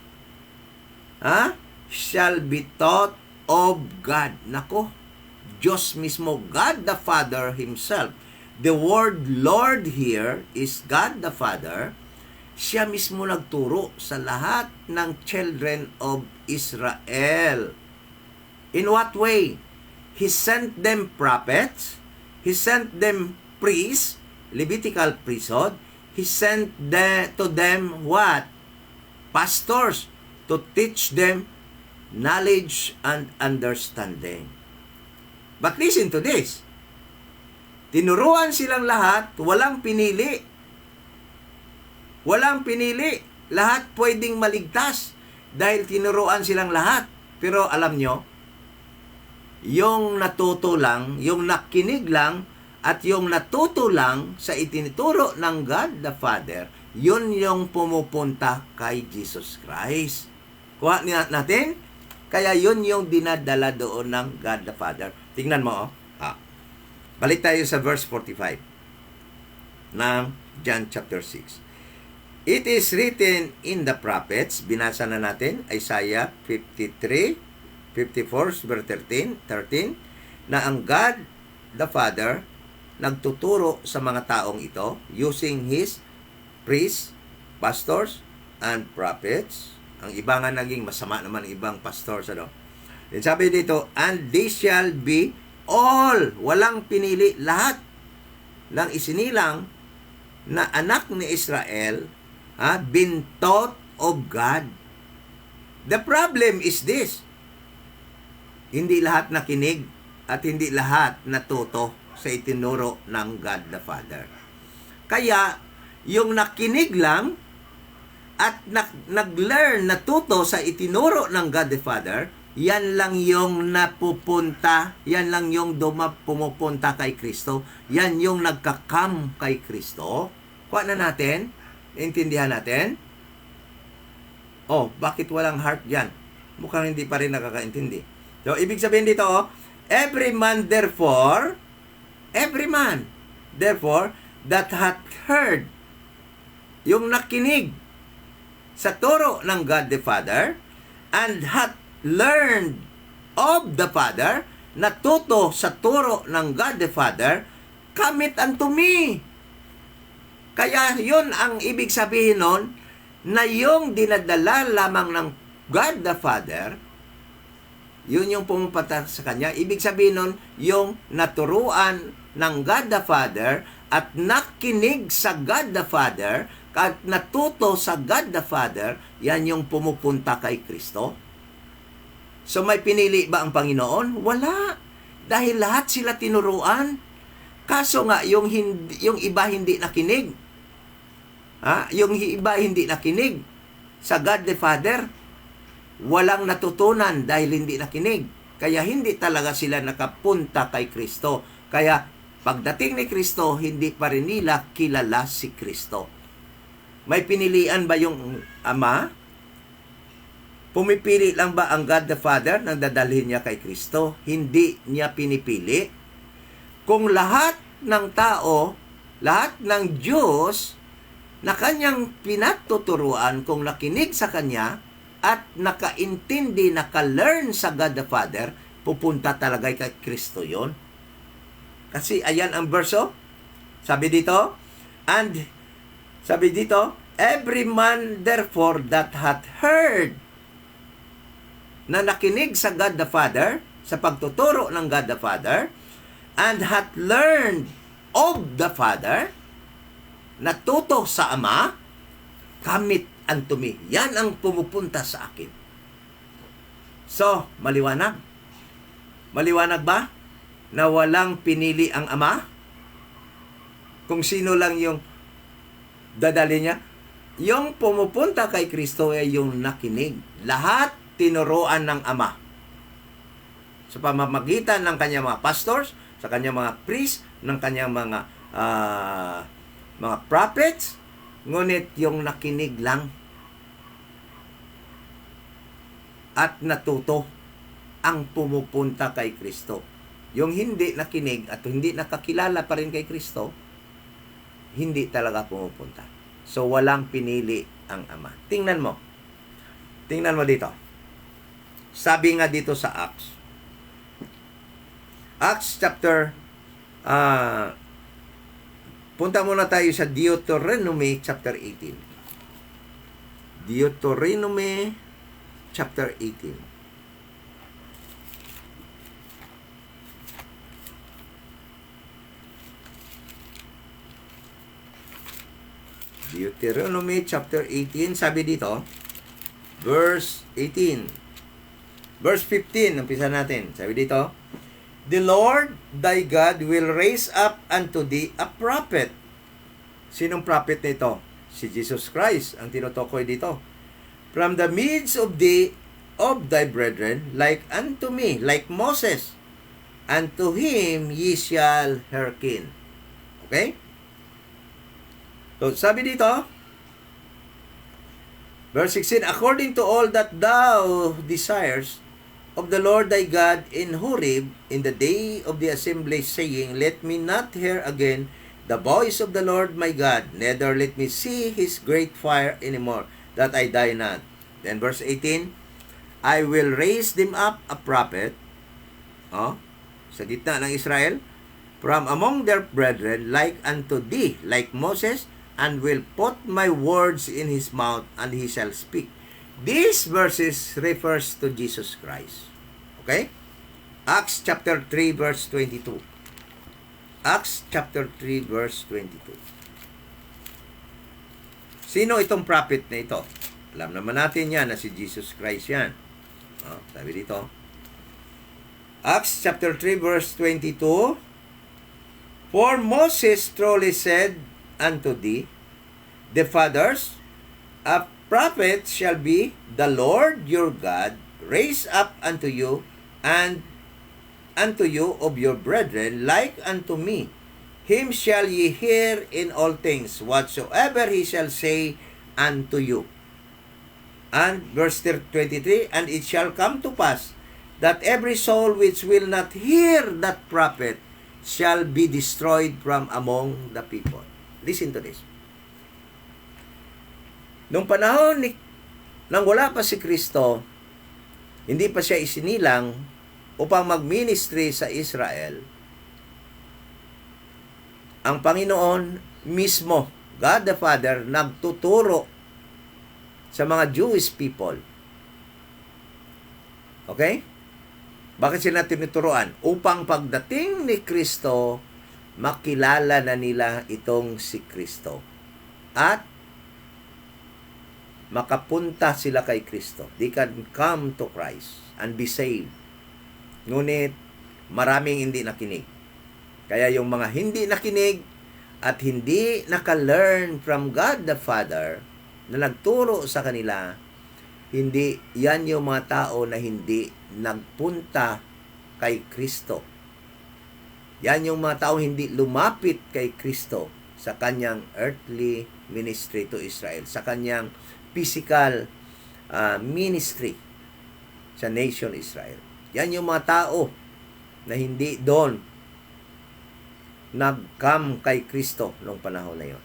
Speaker 1: Shall be taught of God. Nako, Diyos mismo, God the Father Himself. The word Lord here is God the Father. Siya mismo nagturo sa lahat ng children of Israel. In what way? He sent them prophets. He sent them priests, Levitical priesthood. He sent to them what? Pastors, to teach them knowledge and understanding. But listen to this. Tinuruan silang lahat, walang pinili. Walang pinili. Lahat pwedeng maligtas dahil tinuruan silang lahat. Pero alam nyo, yung natuto lang, yung nakinig lang, at yung natuto lang sa itinuturo ng God the Father, yun yung pumupunta kay Jesus Christ. Kuha natin? Kaya yun yung dinadala doon ng God the Father. Tingnan mo, balik tayo sa verse 45 ng John chapter 6. It is written in the prophets, binasa na natin, Isaiah 53, 54, verse 13, na ang God the Father nagtuturo sa mga taong ito using His priests, pastors, and prophets. Ang iba nga naging masama naman ibang pastors, ano? Then sabi dito, and they shall be all, walang pinili, lahat ng isinilang na anak ni Israel, been taught of God. The problem is this. Hindi lahat nakinig at hindi lahat natuto sa itinuro ng God the Father. Kaya, yung nakinig lang at nag-learn, natuto sa itinuro ng God the Father, yan lang yung napupunta, yan lang yung pumupunta kay Kristo, yan yung nagkakam kay Kristo. Kuha na natin, intindihan natin. Bakit walang heart yan? Mukhang hindi pa rin nakakaintindi. So, ibig sabihin dito, every man, therefore, that hath heard, yung nakinig sa turo ng God the Father, and hath learned of the Father, natuto sa turo ng God the Father, cometh unto me. Kaya yun ang ibig sabihin nun, na yung dinadala lamang ng God the Father, yun yung pumupunta sa Kanya. Ibig sabihin nun, yung naturuan ng God the Father at nakinig sa God the Father at natuto sa God the Father, yan yung pumupunta kay Kristo. So may pinili ba ang Panginoon? Wala. Dahil lahat sila tinuruan. Kaso nga, yung iba hindi nakinig. Yung iba hindi nakinig sa God the Father. Walang natutunan dahil hindi nakinig. Kaya hindi talaga sila nakapunta kay Kristo. Kaya pagdating ni Kristo, hindi pa rin nila kilala si Kristo. May pinilian ba yung Ama? Pumipili lang ba ang God the Father nang dadalhin niya kay Kristo? Hindi niya pinipili. Kung lahat ng tao, lahat ng Diyos na kanyang pinatuturuan, kung nakinig sa kanya at nakaintindi, naka-learn sa God the Father, pupunta talaga kay Kristo yon. Kasi ayan ang verso. Sabi dito, every man therefore that hath heard, na nakinig sa God the Father, sa pagtuturo ng God the Father, and hath learned of the Father, natuto sa Ama, commit unto me. Yan ang pumupunta sa akin. So, maliwanag. Maliwanag ba na walang pinili ang Ama? Kung sino lang yung dadali niya? Yung pumupunta kay Kristo ay yung nakinig. Lahat tinuruan ng Ama. Sa pamamagitan ng kanyang mga pastors, sa kanyang mga priests, ng kanyang mga prophets, ngunit yung nakinig lang at natuto ang pumupunta kay Kristo. Yung hindi nakinig at hindi nakakilala pa rin kay Kristo, hindi talaga pumupunta. So, walang pinili ang Ama. Tingnan mo dito. Sabi nga dito sa Acts chapter, punta muna tayo sa Deuteronomy chapter 18. Deuteronomy chapter 18. Deuteronomy chapter 18, sabi dito, verse 18. Verse 15, umpisa natin. Sabi dito, the Lord thy God will raise up unto thee a prophet. Sinong prophet nito? Si Jesus Christ ang tinutukoy dito. From the midst of thy brethren, like unto me, like Moses, and to him ye shall hearken. Okay? So, sabi dito, verse 16, according to all that thou desires of the Lord thy God in Horeb, in the day of the assembly, saying, let me not hear again the voice of the Lord my God, neither let me see his great fire anymore, that I die not. Then verse 18, I will raise them up a prophet, sa gitna ng Israel, from among their brethren, like unto thee, like Moses, and will put my words in his mouth, and he shall speak. These verses refers to Jesus Christ. Okay? Acts chapter 3 verse 22. Acts chapter 3 verse 22. Sino itong prophet na ito? Alam naman natin yan na si Jesus Christ yan. Sabi dito. Acts chapter 3 verse 22. For Moses truly said unto thee, the fathers of prophets shall be the Lord your God raise up unto you, and unto you of your brethren like unto me. Him shall ye hear in all things, whatsoever he shall say unto you. And verse 23, and it shall come to pass that every soul which will not hear that prophet shall be destroyed from among the people. Listen to this. Nung panahon nang wala pa si Kristo, hindi pa siya isinilang upang mag-ministry sa Israel, ang Panginoon mismo, God the Father, nagtuturo sa mga Jewish people. Okay? Bakit sila tinuturuan? Upang pagdating ni Kristo, makilala na nila itong si Kristo. At makapunta sila kay Kristo. They can come to Christ and be saved. Ngunit, maraming hindi nakinig. Kaya yung mga hindi nakinig at hindi naka-learn from God the Father na nagturo sa kanila, hindi yan yung mga tao na hindi nagpunta kay Kristo. Yan yung mga tao hindi lumapit kay Kristo sa kanyang earthly ministry to Israel, sa kanyang physical ministry sa nation Israel. Yan yung mga tao na hindi doon nag-come kay Kristo noong panahon na yon.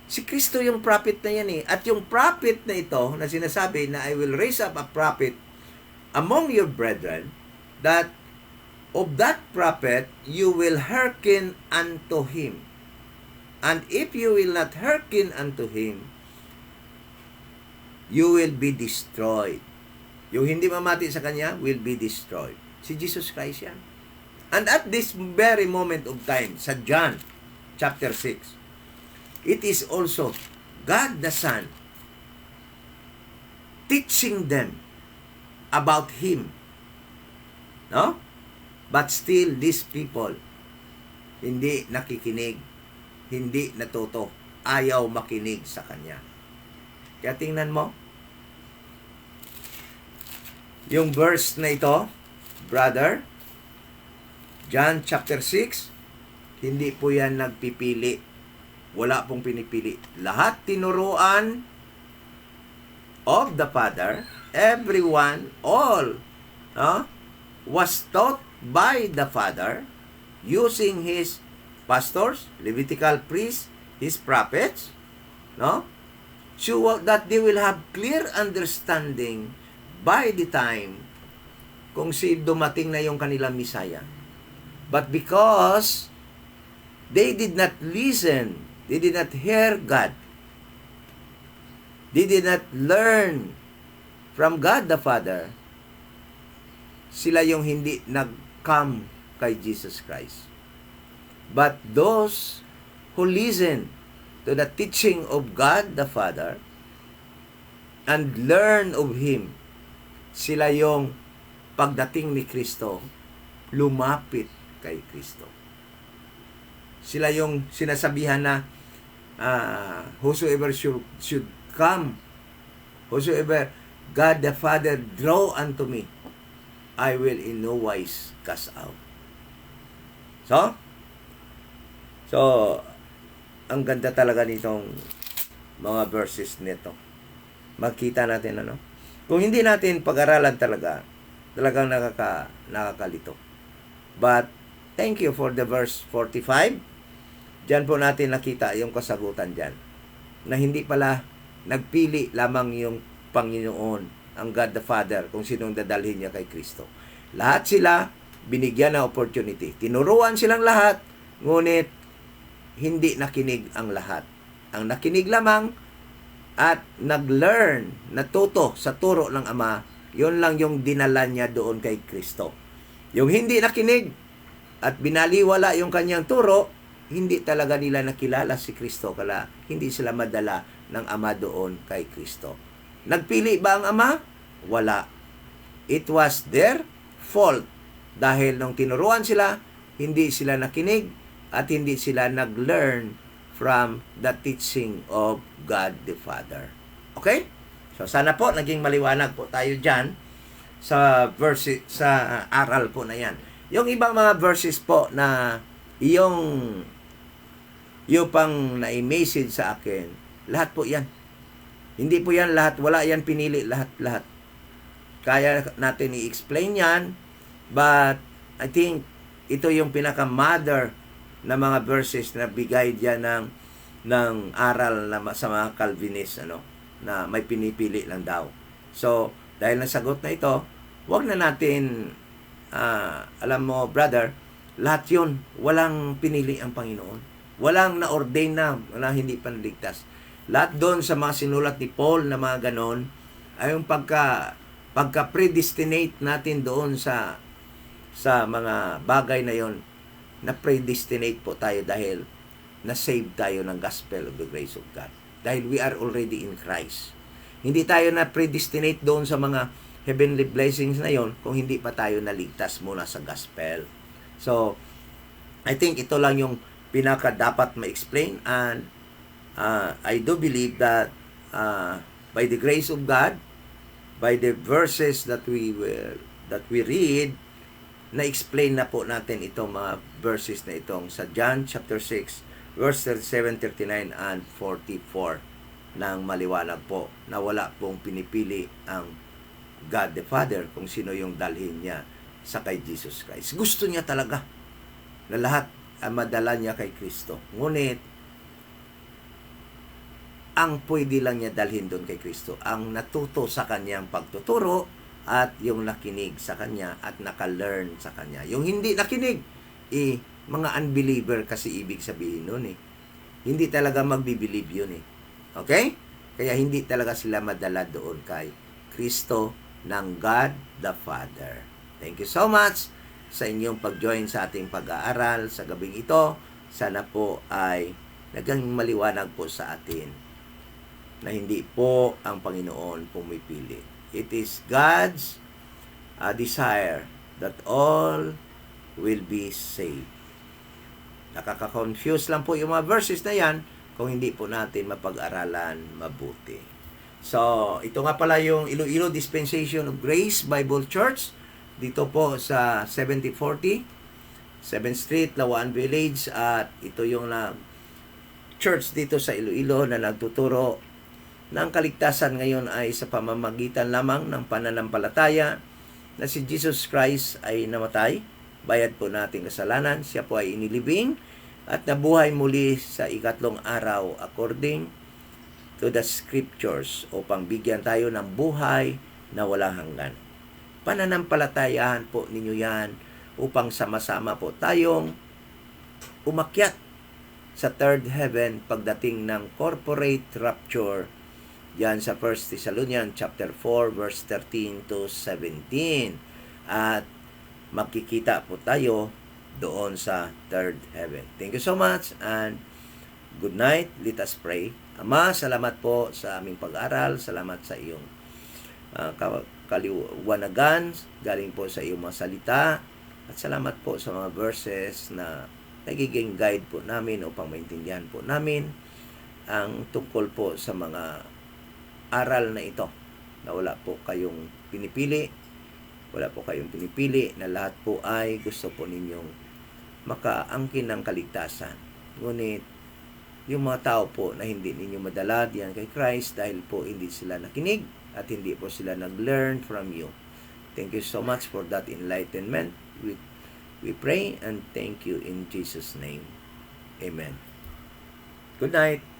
Speaker 1: Si Kristo yung prophet na yan eh. At yung prophet na ito, na sinasabi na I will raise up a prophet among your brethren, that of that prophet you will hearken unto him. And if you will not hearken unto him, you will be destroyed. Yung hindi mamati sa kanya will be destroyed. Si Jesus Christ yan. And at this very moment of time, sa John chapter 6, it is also God the Son teaching them about Him. No? But still, these people hindi nakikinig, hindi natuto, ayaw makinig sa Kanya. Kaya tingnan mo, yung verse na ito, brother, John chapter 6, hindi po yan nagpipili. Wala pong pinipili. Lahat tinuruan of the Father, everyone, all, was taught by the Father using His pastors, Levitical priests, His prophets, no? So that they will have clear understanding by the time kung si dumating na yung kanilang Messiah. But because they did not listen, they did not hear God, they did not learn from God the Father, sila yung hindi nag-come kay Jesus Christ. But those who listen to the teaching of God the Father and learn of Him, sila yung pagdating ni Kristo, lumapit kay Kristo. Sila yung sinasabihan na whosoever should come, whosoever God the Father draw unto me, I will in no wise cast out. So, ang ganda talaga nitong mga verses nito. Makita natin kung hindi natin pag-aralan talagang nakakalito. But thank you for the verse 45. Diyan po natin nakita yung kasagutan diyan. Na hindi pala nagpili lamang yung Panginoon, ang God the Father, kung sinong dadalhin niya kay Kristo. Lahat sila binigyan ng opportunity. Tinuruan silang lahat, ngunit hindi nakinig ang lahat. Ang nakinig lamang at nag-learn, natuto sa turo ng Ama, yun lang yung dinala niya doon kay Kristo. Yung hindi nakinig at binaliwala yung kanyang turo, hindi talaga nila nakilala si Kristo, kaya hindi sila madala ng Ama doon kay Kristo. Nagpili ba ang Ama? Wala. It was their fault. Dahil nung tinuruan sila, hindi sila nakinig at hindi sila nag-learn from the teaching of God the Father. Okay? So sana po naging maliwanag po tayo diyan sa verse, sa aral po na yan. Yung ibang mga verses po na yung pang na-message sa akin, lahat po yan. Hindi po yan lahat, wala yan pinili, lahat. Kaya natin i-explain yan, but I think ito yung pinaka-mother na mga verses na bigay diyan ng aral na sa mga Calvinist, na may pinipili lang daw. So, dahil nasagot na ito, wag na natin, alam mo, brother, lahat yun, walang pinili ang Panginoon. Walang na-ordain na hindi panligtas. Lahat doon sa mga sinulat ni Paul na mga ganon, ay yung pagka-predestinate natin doon sa mga bagay na yon, na predestinate po tayo dahil na-save tayo ng gospel of the grace of God. Dahil we are already in Christ. Hindi tayo na-predestinate doon sa mga heavenly blessings na yon kung hindi pa tayo naligtas muna sa gospel. So, I think ito lang yung pinaka dapat ma-explain, and I do believe that by the grace of God, by the verses that we read, na-explain na po natin itong mga verses na itong sa John chapter 6 verse 37, 39 and 44 ng maliwanag po na wala pong pinipili ang God the Father kung sino yung dalhin niya sa kay Jesus Christ. Gusto niya talaga na lahat madala niya kay Kristo. Ngunit ang pwede lang niya dalhin doon kay Kristo ang natuto sa kanyang pagtuturo at yung nakinig sa kanya at naka-learn sa kanya. Yung hindi nakinig, mga unbeliever kasi ibig sabihin nun eh. Hindi talaga magbibilieve yun eh. Okay? Kaya hindi talaga sila madala doon kay Kristo ng God the Father. Thank you so much sa inyong pag-join sa ating pag-aaral sa gabing ito. Sana po ay naging maliwanag po sa atin na hindi po ang Panginoon pumipili. It is God's desire that all will be saved. Nakaka-confuse lang po yung mga verses na yan kung hindi po natin mapag-aralan mabuti. So, ito nga pala yung Iloilo Dispensation of Grace Bible Church dito po sa 7040 7th Street, Lawan Village, at ito yung church dito sa Iloilo na nagtuturo ng kaligtasan ngayon ay sa pamamagitan lamang ng pananampalataya na si Jesus Christ ay namatay, bayad po nating kasalanan, siya po ay inilibing at nabuhay muli sa ikatlong araw according to the scriptures upang bigyan tayo ng buhay na walang hanggan. Pananampalatayahan po ninyo yan upang sama-sama po tayong umakyat sa third heaven pagdating ng corporate rapture. Yan sa 1 Thessalonians chapter 4 verse 13 to 17. At magkikita po tayo doon sa third heaven. Thank you so much and good night. Let us pray. Ama, salamat po sa aming pag-aral. Salamat sa iyong kaliwanagan galing po sa iyong mga salita. At salamat po sa mga verses na nagiging guide po namin upang maintindihan po namin ang tungkol po sa mga aral na ito, na wala po kayong pinipili, na lahat po ay gusto po ninyong makaangkin ng kaligtasan. Ngunit yung mga tao po na hindi ninyo madala diyan kay Christ dahil po hindi sila nakinig at hindi po sila nag-learn from you. Thank you so much for that enlightenment. We pray and thank you in Jesus' name. Amen. Good night.